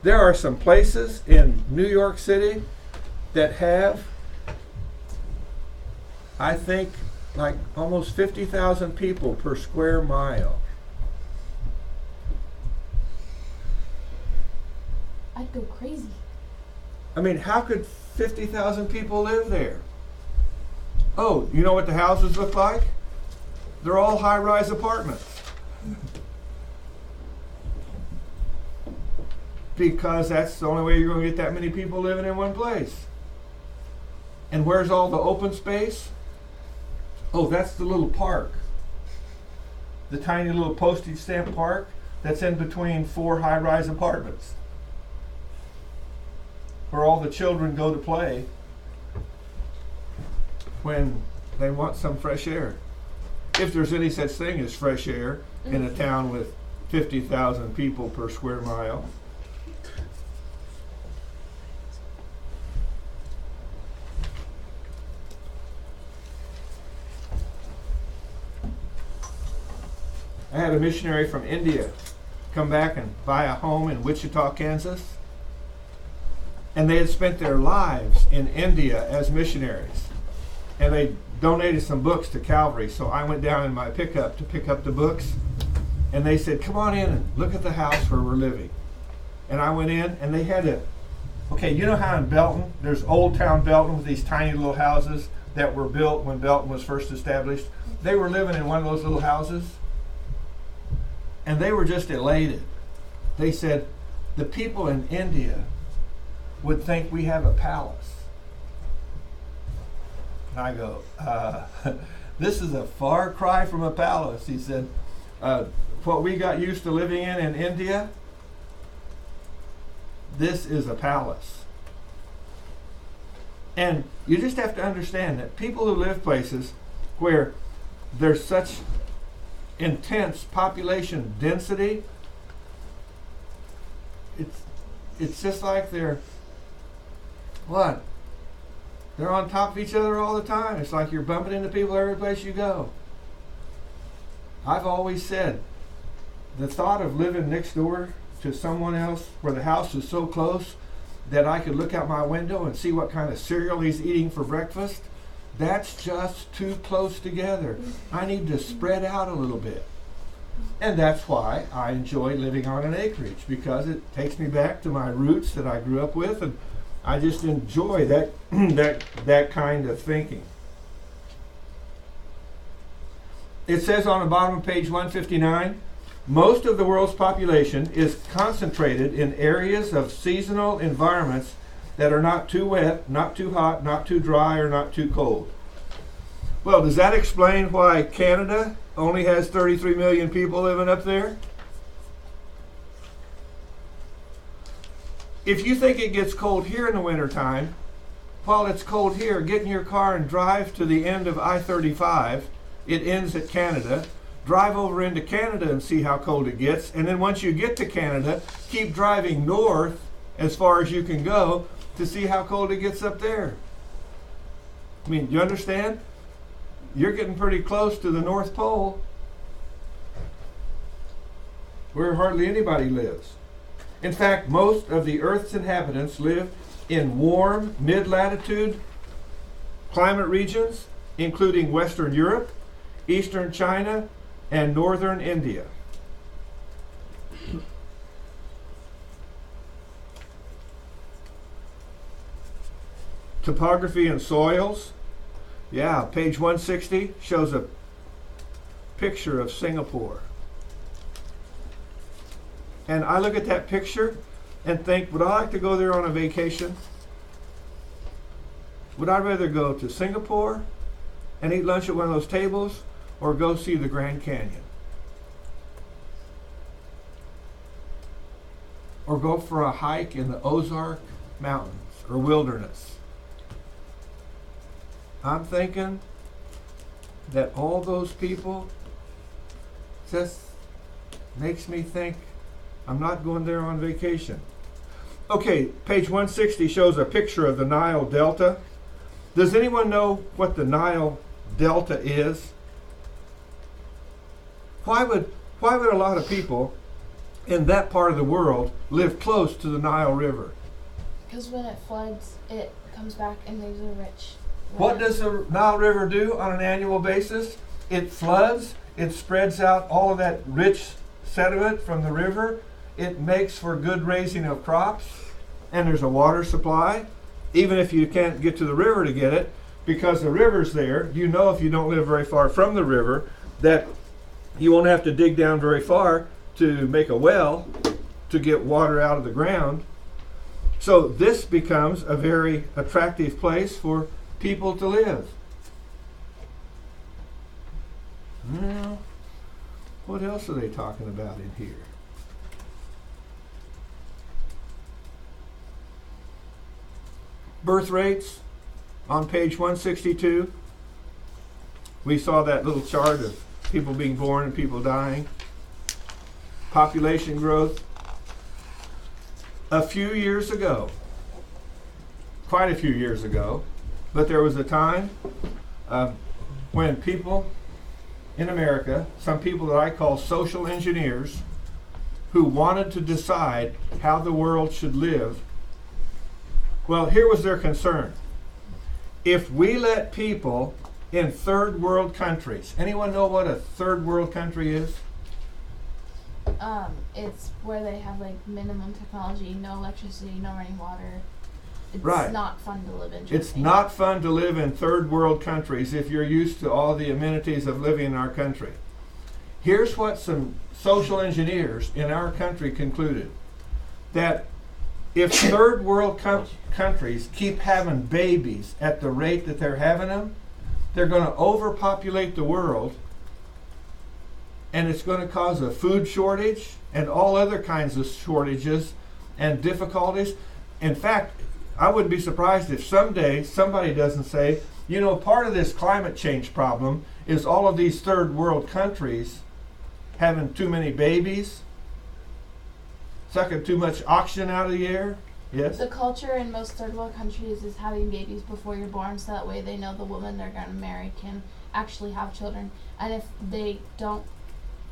There are some places in New York City that have I think like almost 50,000 people per square mile. I'd go crazy. I mean, how could 50,000 people live there? Oh, you know what the houses look like? They're all high-rise apartments. Because that's the only way you're going to get that many people living in one place. And where's all the open space? Oh, that's the little park. The tiny little postage stamp park that's in between 4 high-rise apartments, where all the children go to play when they want some fresh air. If there's any such thing as fresh air in a town with 50,000 people per square mile. I had a missionary from India come back and buy a home in Wichita, Kansas. And they had spent their lives in India as missionaries. And they donated some books to Calvary. So I went down in my pickup to pick up the books. And they said, come on in and look at the house where we're living. And I went in and they had okay, you know how in Belton, there's Old Town Belton with these tiny little houses that were built when Belton was first established? They were living in one of those little houses. And they were just elated. They said, the people in India would think we have a palace. And I go, this is a far cry from a palace. He said, what we got used to living in India, this is a palace. And you just have to understand that people who live places where there's such intense population density, it's just like they're on top of each other all the time. It's like you're bumping into people every place you go. I've always said the thought of living next door to someone else where the house is so close that I could look out my window and see what kind of cereal he's eating for breakfast, that's just too close together. I need to spread out a little bit. And that's why I enjoy living on an acreage, because it takes me back to my roots that I grew up with, and I just enjoy that that kind of thinking. It says on the bottom of page 159, most of the world's population is concentrated in areas of seasonal environments that are not too wet, not too hot, not too dry, or not too cold. Well, does that explain why Canada only has 33 million people living up there? If you think it gets cold here in the wintertime, while it's cold here, get in your car and drive to the end of I-35. It ends at Canada. Drive over into Canada and see how cold it gets. And then once you get to Canada, keep driving north as far as you can go to see how cold it gets up there. I mean, you understand? You're getting pretty close to the North Pole, where hardly anybody lives. In fact, most of the Earth's inhabitants live in warm, mid-latitude climate regions, including Western Europe, Eastern China, and Northern India. Topography and soils. Yeah, page 160 shows a picture of Singapore. And I look at that picture and think, would I like to go there on a vacation? Would I rather go to Singapore and eat lunch at one of those tables, or go see the Grand Canyon? Or go for a hike in the Ozark Mountains or wilderness? I'm thinking that all those people just makes me think I'm not going there on vacation. Okay, page 160 shows a picture of the Nile Delta. Does anyone know what the Nile Delta is? Why would a lot of people in that part of the world live close to the Nile River? Because when it floods, it comes back and there's a rich What does the Nile River do on an annual basis? It floods, it spreads out all of that rich sediment from the river. It makes for good raising of crops, and there's a water supply, even if you can't get to the river to get it, because the river's there. You know, if you don't live very far from the river, that you won't have to dig down very far to make a well to get water out of the ground. So this becomes a very attractive place for people to live. Well, what else are they talking about in here? Birth rates on page 162. We saw that little chart of people being born and people dying. Population growth. A few years ago, quite a few years ago, but there was a time when people in America, some people that I call social engineers, who wanted to decide how the world should live. Well, here was their concern. If we let people in third world countries, anyone know what a third world country is? It's where they have like minimum technology, no electricity, no running water. It's Right. not fun to live in. Germany. It's not fun to live in third world countries if you're used to all the amenities of living in our country. Here's what some social engineers in our country concluded. That if third world countries keep having babies at the rate that they're having them, they're going to overpopulate the world, and it's going to cause a food shortage and all other kinds of shortages and difficulties. In fact, I wouldn't be surprised if someday somebody doesn't say, you know, part of this climate change problem is all of these third world countries having too many babies, sucking too much oxygen out of the air. Yes? The culture in most third world countries is having babies before you're born, so that way they know the woman they're going to marry can actually have children. And if they don't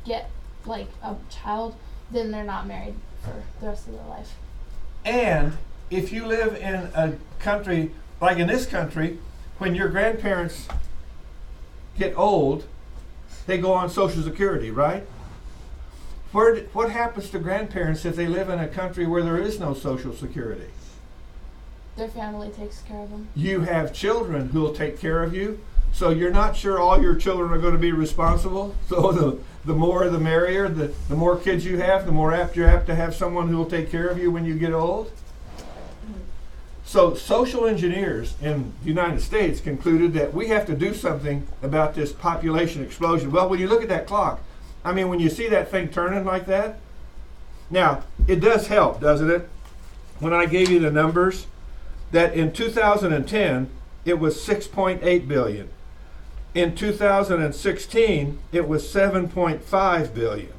get like a child, then they're not married for the rest of their life. And if you live in a country, like in this country, when your grandparents get old, they go on Social Security, right? What happens to grandparents if they live in a country where there is no Social Security? Their family takes care of them. You have children who will take care of you, so you're not sure all your children are going to be responsible. So the more the merrier, the more kids you have, the more apt you're apt to have someone who will take care of you when you get old. So social engineers in the United States concluded that we have to do something about this population explosion. Well, when you look at that clock, I mean, when you see that thing turning like that, now, it does help, doesn't it? When I gave you the numbers, that in 2010, it was 6.8 billion. In 2016, it was 7.5 billion.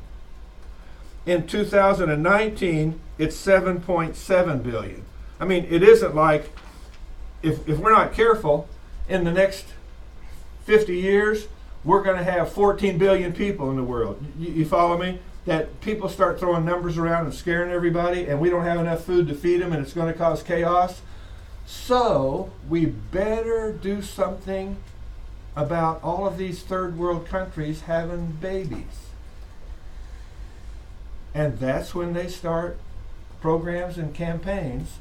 In 2019, it's 7.7 billion. I mean, it isn't like, if we're not careful, in the next 50 years, we're going to have 14 billion people in the world. You follow me? That people start throwing numbers around and scaring everybody, and we don't have enough food to feed them, and it's going to cause chaos. So we better do something about all of these third world countries having babies. And that's when they start programs and campaigns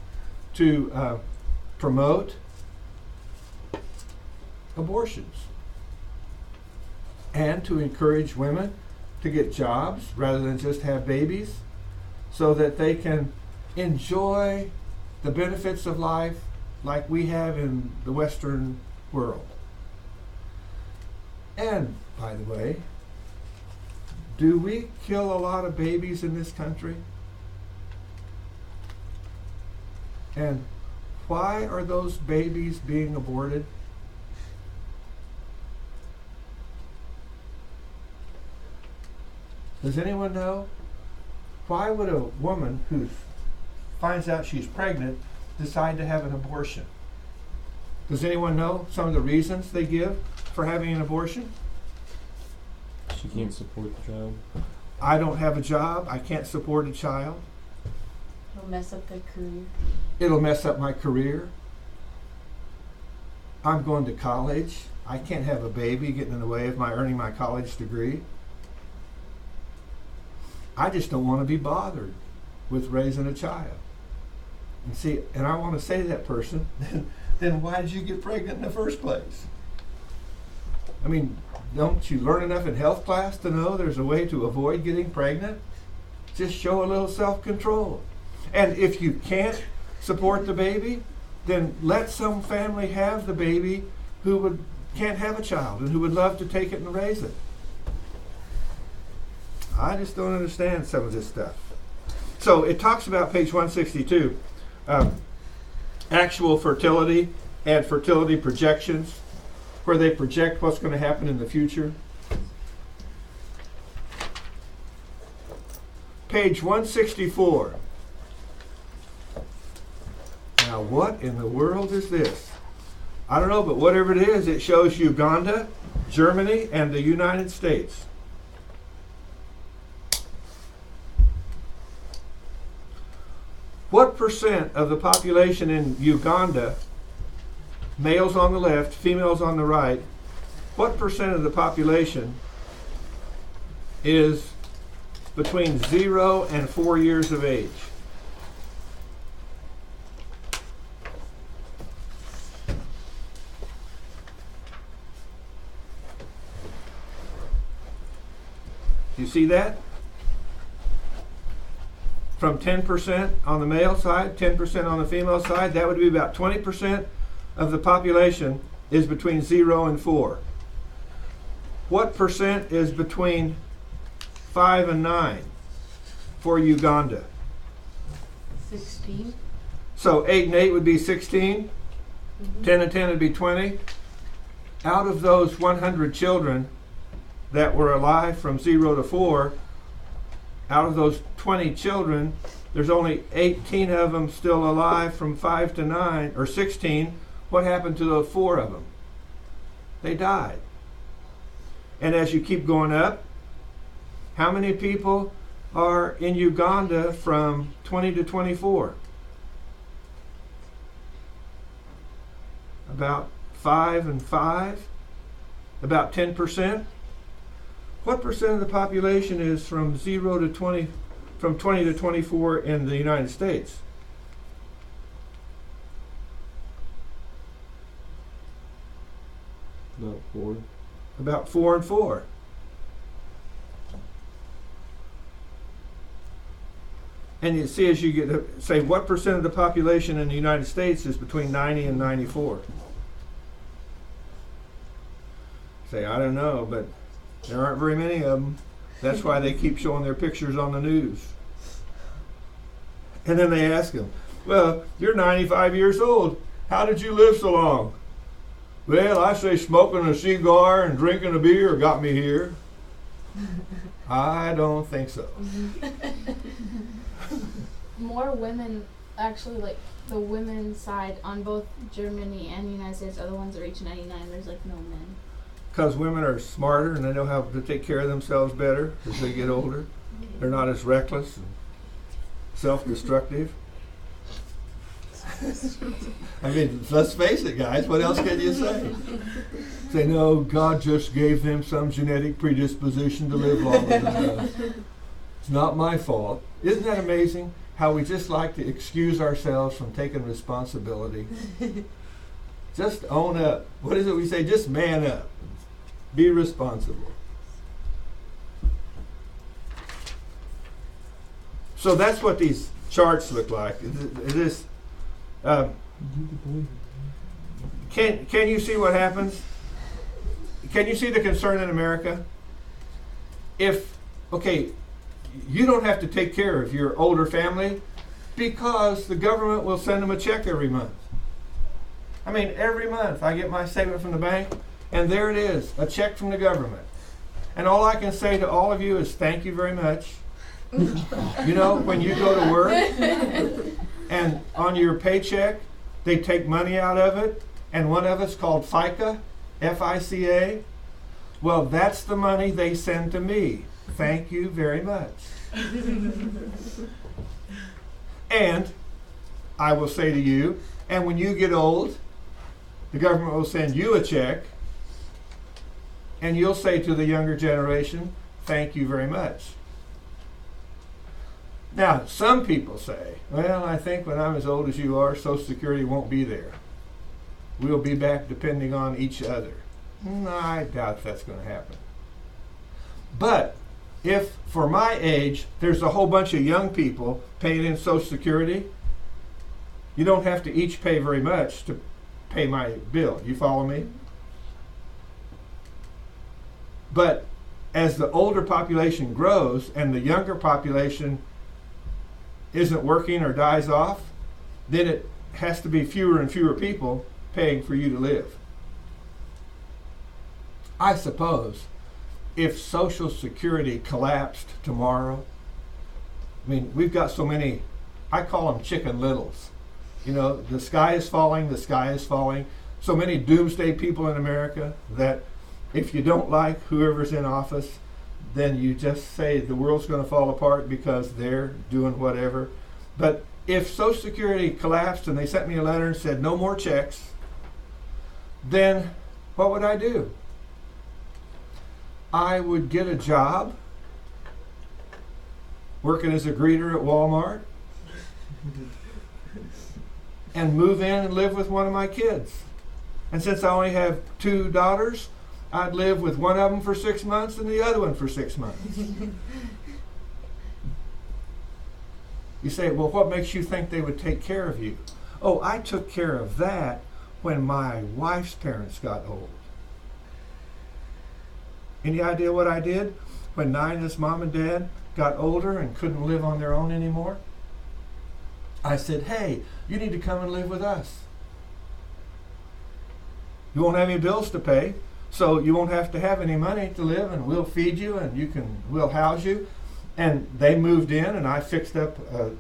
to promote abortions and to encourage women to get jobs rather than just have babies, so that they can enjoy the benefits of life like we have in the Western world. And, by the way, do we kill a lot of babies in this country? And why are those babies being aborted? Does anyone know? Why would a woman who finds out she's pregnant decide to have an abortion? Does anyone know some of the reasons they give for having an abortion? She can't support the child. I don't have a job. I can't support a child. It'll mess up their career. It'll mess up my career. I'm going to college. I can't have a baby getting in the way of my earning my college degree. I just don't want to be bothered with raising a child. And see, and I want to say to that person, then why did you get pregnant in the first place? I mean, don't you learn enough in health class to know there's a way to avoid getting pregnant? Just show a little self-control. And if you can't support the baby, then let some family have the baby who can't have a child and who would love to take it and raise it. I just don't understand some of this stuff. So it talks about page 162, actual fertility and fertility projections, where they project what's going to happen in the future. Page 164. Now what in the world is this? I don't know, but whatever it is, it shows Uganda, Germany, and the United States. What percent of the population in Uganda, males on the left, females on the right, what percent of the population is between 0 and 4 years of age? Do you see that? From 10% on the male side, 10% on the female side, that would be about 20% of the population is between 0 and 4. What percent is between 5 and 9 for Uganda? 16. So 8 and 8 would be 16. 10 and 10 would be 20. Out of those 100 children that were alive from 0 to 4, out of those 20 children, there's only 18 of them still alive from 5 to 9, or 16. What happened to those 4 of them? They died. And as you keep going up, how many people are in Uganda from 20 to 24? About 5 and 5, about 10%. What percent of the population is from 0 to 20, from 20 to 24 in the United States? About 4. About 4 and 4. And you see, as you get to say, what percent of the population in the United States is between 90 and 94? Say, I don't know, but there aren't very many of them. That's why they keep showing their pictures on the news. And then they ask them, well, you're 95 years old. How did you live so long? Well, I say smoking a cigar and drinking a beer got me here. I don't think so. More women, actually, like the women's side on both Germany and the United States are the ones that reach 99. There's like no men. Because women are smarter and they know how to take care of themselves better as they get older. They're not as reckless and self-destructive. I mean, let's face it, guys. What else can you say? Say, no, God just gave them some genetic predisposition to live longer than us. It's not my fault. Isn't that amazing how we just like to excuse ourselves from taking responsibility? Just own up. What is it we say? Just man up. Be responsible. So that's what these charts look like. Can you see what happens? Can you see the concern in America? Okay, you don't have to take care of your older family because the government will send them a check every month. I mean, every month I get my statement from the bank, and there it is, a check from the government. And all I can say to all of you is thank you very much. You know, when you go to work and on your paycheck, they take money out of it, and one of it's called FICA, F-I-C-A. Well, that's the money they send to me. Thank you very much. And I will say to you, and when you get old, the government will send you a check, and you'll say to the younger generation, thank you very much. Now, some people say, well, I think when I'm as old as you are, Social Security won't be there. We'll be back depending on each other. I doubt that's going to happen. But if, for my age, there's a whole bunch of young people paying in Social Security, you don't have to each pay very much to pay my bill. You follow me? But as the older population grows and the younger population isn't working or dies off, then it has to be fewer and fewer people paying for you to live. I suppose if Social Security collapsed tomorrow, I mean, we've got so many, I call them chicken littles. You know, the sky is falling, the sky is falling. So many doomsday people in America that if you don't like whoever's in office, then you just say the world's going to fall apart because they're doing whatever. But if Social Security collapsed and they sent me a letter and said no more checks, then what would I do? I would get a job working as a greeter at Walmart and move in and live with one of my kids. And since I only have 2 daughters, I'd live with one of them for 6 months and the other one for 6 months. You say, well, what makes you think they would take care of you? Oh, I took care of that when my wife's parents got old. Any idea what I did when Nina's mom and dad got older and couldn't live on their own anymore? I said, hey, you need to come and live with us. You won't have any bills to pay, so you won't have to have any money to live, and we'll feed you and we'll house you. And they moved in, and I fixed up a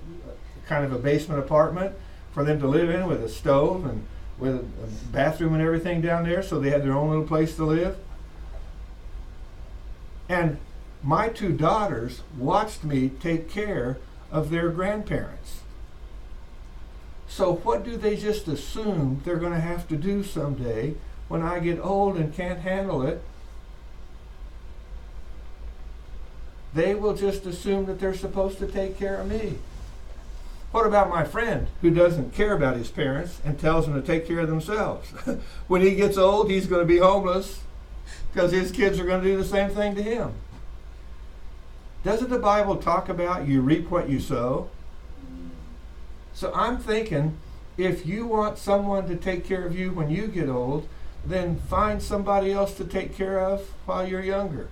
kind of a basement apartment for them to live in with a stove and with a bathroom and everything down there, so they had their own little place to live. And my 2 daughters watched me take care of their grandparents. So what do they just assume they're going to have to do someday when I get old and can't handle it? They will just assume that they're supposed to take care of me. What about my friend who doesn't care about his parents and tells them to take care of themselves? When he gets old, he's going to be homeless because his kids are going to do the same thing to him. Doesn't the Bible talk about you reap what you sow? So I'm thinking, if you want someone to take care of you when you get old, then find somebody else to take care of while you're younger.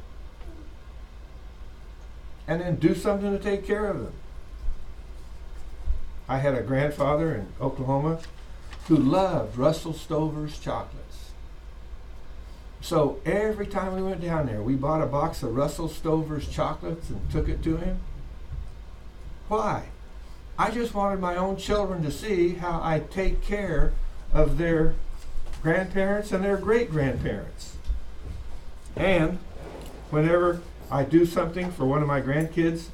And then do something to take care of them. I had a grandfather in Oklahoma who loved Russell Stover's chocolates. So every time we went down there, we bought a box of Russell Stover's chocolates and took it to him. Why? I just wanted my own children to see how I take care of their grandparents and their great-grandparents. And whenever I do something for one of my grandkids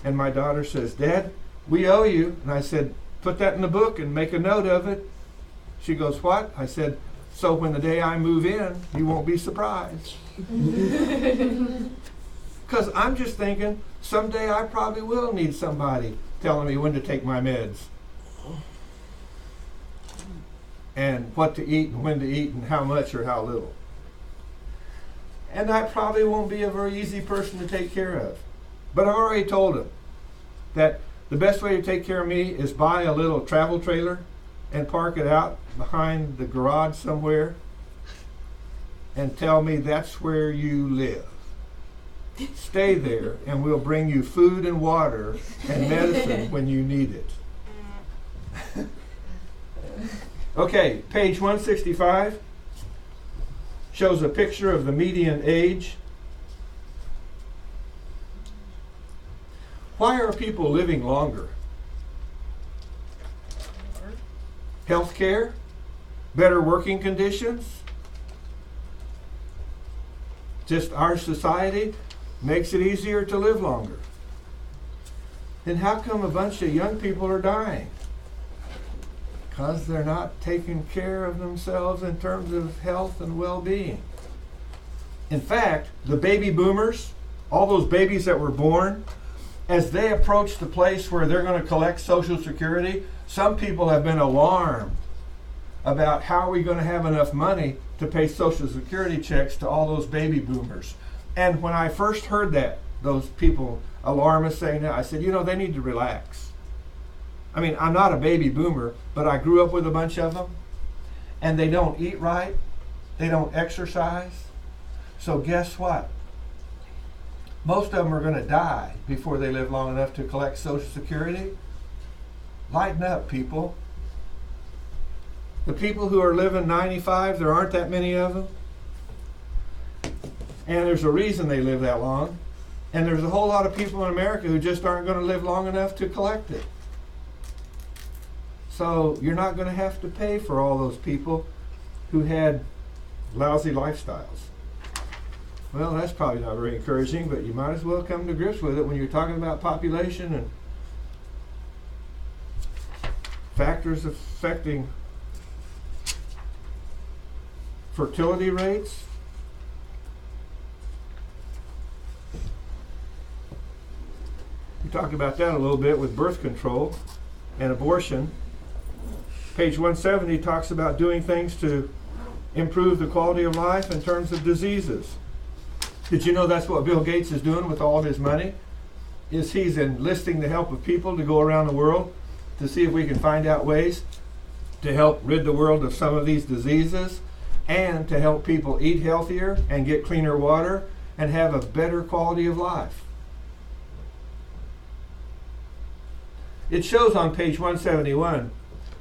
and my daughter says, Dad, we owe you. And I said, put that in the book and make a note of it. She goes, what? I said, so when the day I move in, you won't be surprised. Because I'm just thinking, someday I probably will need somebody telling me when to take my meds. And what to eat and when to eat and how much or how little. And I probably won't be a very easy person to take care of. But I've already told him that the best way to take care of me is buy a little travel trailer and park it out behind the garage somewhere and tell me that's where you live. Stay there and we'll bring you food and water and medicine when you need it. Okay, page 165 shows a picture of the median age. Why are people living longer? Health care? Better working conditions? Just our society makes it easier to live longer. Then how come a bunch of young people are dying? Because they're not taking care of themselves in terms of health and well-being. In fact, the baby boomers, all those babies that were born, as they approach the place where they're going to collect Social Security, some people have been alarmed about how are we going to have enough money to pay Social Security checks to all those baby boomers. And when I first heard that, those people, alarmists saying that, I said, you know, they need to relax. I mean, I'm not a baby boomer, but I grew up with a bunch of them, and they don't eat right, they don't exercise. So guess what? Most of them are going to die before they live long enough to collect Social Security. Lighten up, people. The people who are living 95, there aren't that many of them. And there's a reason they live that long. And there's a whole lot of people in America who just aren't going to live long enough to collect it. So you're not going to have to pay for all those people who had lousy lifestyles. Well, that's probably not very encouraging, but you might as well come to grips with it when you're talking about population and factors affecting fertility rates. We talked about that a little bit with birth control and abortion. Page 170 talks about doing things to improve the quality of life in terms of diseases. Did you know that's what Bill Gates is doing with all of his money? Is he's enlisting the help of people to go around the world to see if we can find out ways to help rid the world of some of these diseases and to help people eat healthier and get cleaner water and have a better quality of life. It shows on page 171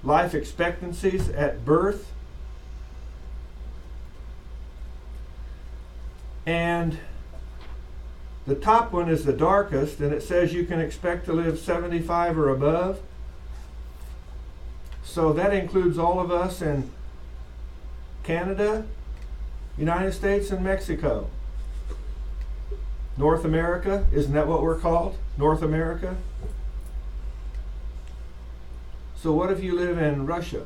life expectancies at birth. And the top one is the darkest, and it says you can expect to live 75 or above. So that includes all of us in Canada, United States, and Mexico. North America, isn't that what we're called? North America? So what if you live in Russia?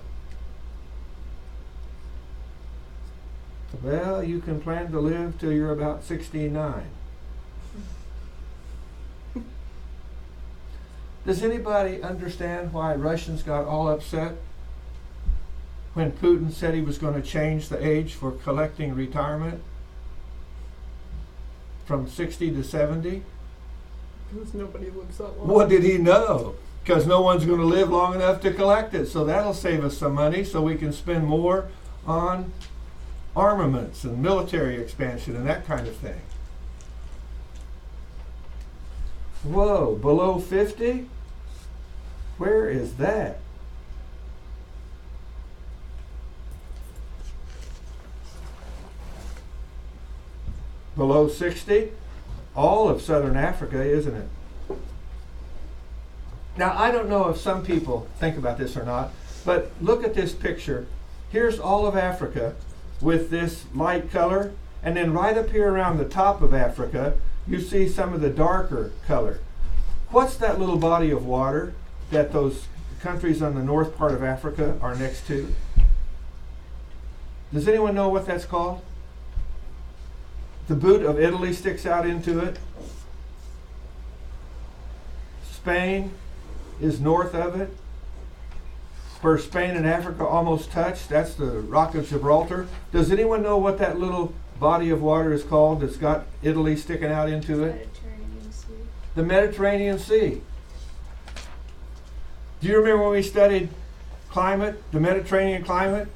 Well, you can plan to live till you're about 69. Does anybody understand why Russians got all upset when Putin said he was going to change the age for collecting retirement from 60 to 70? Because nobody lives that long. What did he know? Because no one's going to live long enough to collect it. So that'll save us some money so we can spend more on armaments and military expansion and that kind of thing. Whoa, below 50? Where is that? Below 60? All of southern Africa, isn't it? Now, I don't know if some people think about this or not, but look at this picture. Here's all of Africa with this light color, and then right up here around the top of Africa, you see some of the darker color. What's that little body of water that those countries on the north part of Africa are next to? Does anyone know what that's called? The boot of Italy sticks out into it. Spain is north of it. Where Spain and Africa almost touch, that's the Rock of Gibraltar. Does anyone know what that little body of water is called that's got Italy sticking out into it? Mediterranean Sea. The Mediterranean Sea. Do you remember when we studied climate, the Mediterranean climate,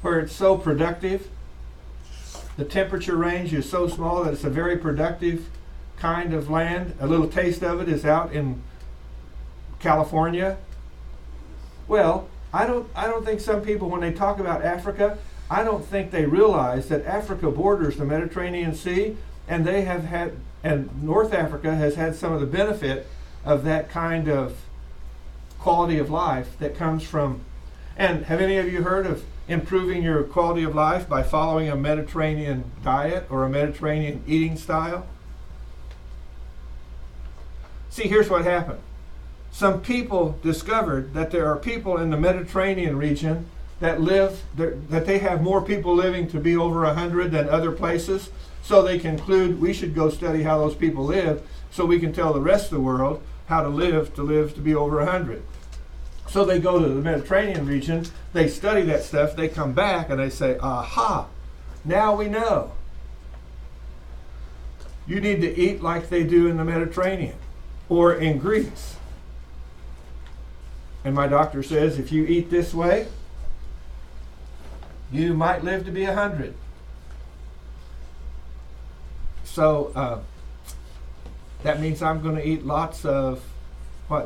where it's so productive? The temperature range is so small that it's a very productive kind of land. A little taste of it is out in California. Well, I don't think some people, when they talk about Africa, I don't think they realize that Africa borders the Mediterranean Sea, and they have had, and North Africa has had some of the benefit of that kind of quality of life that comes from. And have any of you heard of improving your quality of life by following a Mediterranean diet or a Mediterranean eating style? See, here's what happened. some people discovered that there are people in the Mediterranean region that that they have more people living to be over 100 than other places. So they conclude we should go study how those people live so we can tell the rest of the world how to live to be over 100. So they go to the Mediterranean region, they study that stuff, they come back and they say, aha, now we know. You need to eat like they do in the Mediterranean or in Greece. And my doctor says if you eat this way, you might live to be 100. So that means I'm going to eat lots of,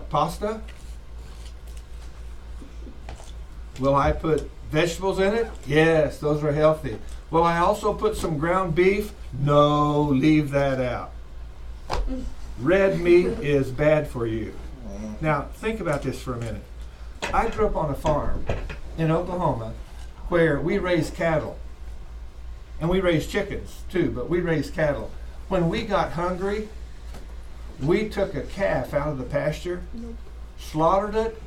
pasta? Will I put vegetables in it? Yes, those are healthy. Will I also put some ground beef? No, leave that out. Red meat is bad for you. Now, think about this for a minute. I grew up on a farm in Oklahoma where we raised cattle. And we raised chickens too, but we raised cattle. When we got hungry, we took a calf out of the pasture, slaughtered it,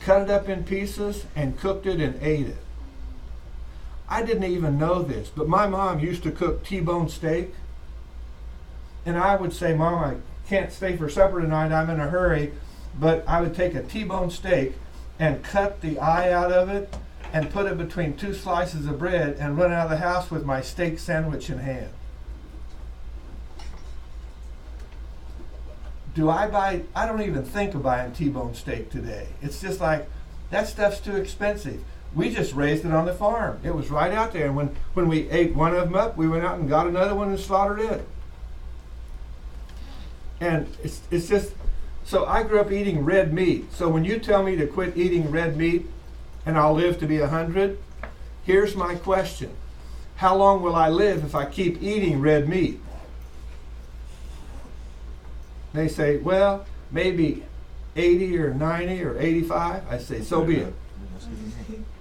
cut it up in pieces, and cooked it and ate it. I didn't even know this, but my mom used to cook T-bone steak. And I would say, Mom, I can't stay for supper tonight, I'm in a hurry. But I would take a T-bone steak and cut the eye out of it and put it between two slices of bread and run out of the house with my steak sandwich in hand. I don't even think of buying T-bone steak today. It's just like, that stuff's too expensive. We just raised it on the farm. It was right out there. And when we ate one of them up, we went out and got another one and slaughtered it. And it's just, so I grew up eating red meat. So when you tell me to quit eating red meat and I'll live to be 100, here's my question. How long will I live if I keep eating red meat? They say, well, maybe 80 or 90 or 85. I say, so be it.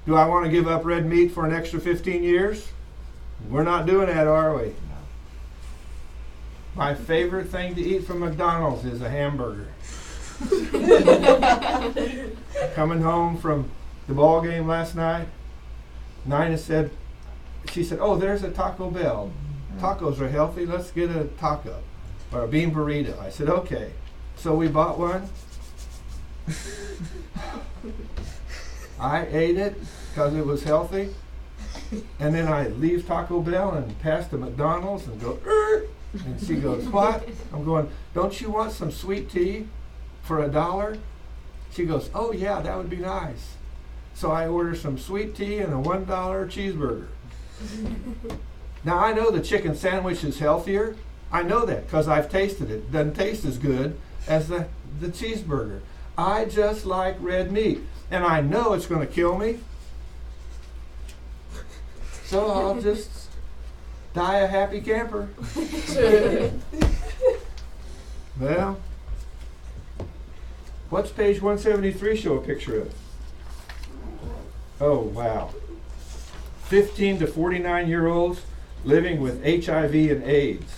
Do I want to give up red meat for an extra 15 years? We're not doing that, are we? My favorite thing to eat from McDonald's is a hamburger. Coming home from the ball game last night, Nina said, oh, there's a Taco Bell. Tacos are healthy. Let's get a taco or a bean burrito. I said, okay. So we bought one. I ate it because it was healthy. And then I leave Taco Bell and pass the McDonald's and go, and she goes, what? I'm going, don't you want some sweet tea for $1? She goes, oh yeah, that would be nice. So I order some sweet tea and a $1 cheeseburger. Now I know the chicken sandwich is healthier. I know that because I've tasted it. It doesn't taste as good as the cheeseburger. I just like red meat. And I know it's going to kill me. So I'll just die a happy camper. Well, what's page 173 show a picture of? Oh, wow. 15 to 49-year-olds living with HIV and AIDS.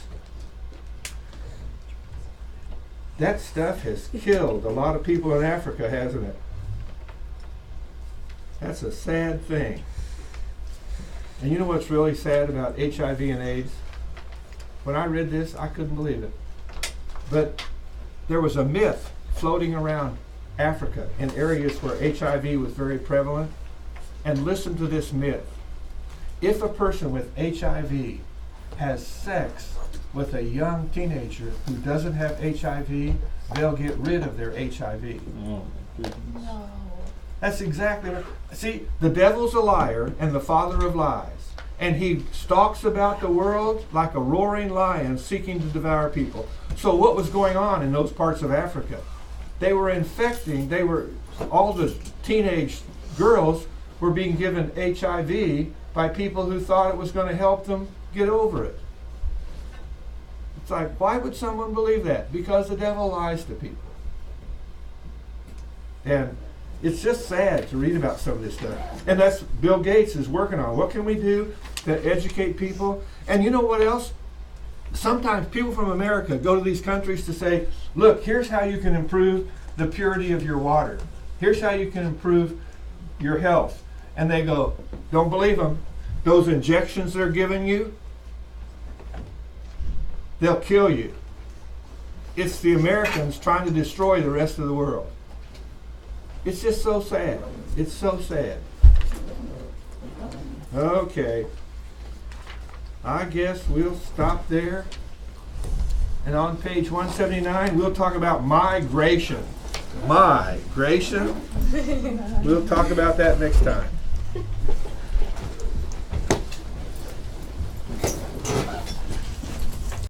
That stuff has killed a lot of people in Africa, hasn't it? That's a sad thing. And you know what's really sad about HIV and AIDS? When I read this, I couldn't believe it. But there was a myth floating around Africa in areas where HIV was very prevalent. And listen to this myth. If a person with HIV has sex with a young teenager who doesn't have HIV, they'll get rid of their HIV. Oh, my goodness. No. That's exactly right. See, the devil's a liar and the father of lies. And he stalks about the world like a roaring lion seeking to devour people. So what was going on in those parts of Africa? They were all the teenage girls were being given HIV by people who thought it was going to help them get over it. It's like, why would someone believe that? Because the devil lies to people. And it's just sad to read about some of this stuff. And that's Bill Gates is working on. What can we do to educate people? And you know what else? Sometimes people from America go to these countries to say, look, here's how you can improve the purity of your water. Here's how you can improve your health. And they go, don't believe them. Those injections they're giving you, they'll kill you. It's the Americans trying to destroy the rest of the world. It's just so sad. It's so sad. Okay. I guess we'll stop there. And on page 179, we'll talk about migration. Migration. We'll talk about that next time.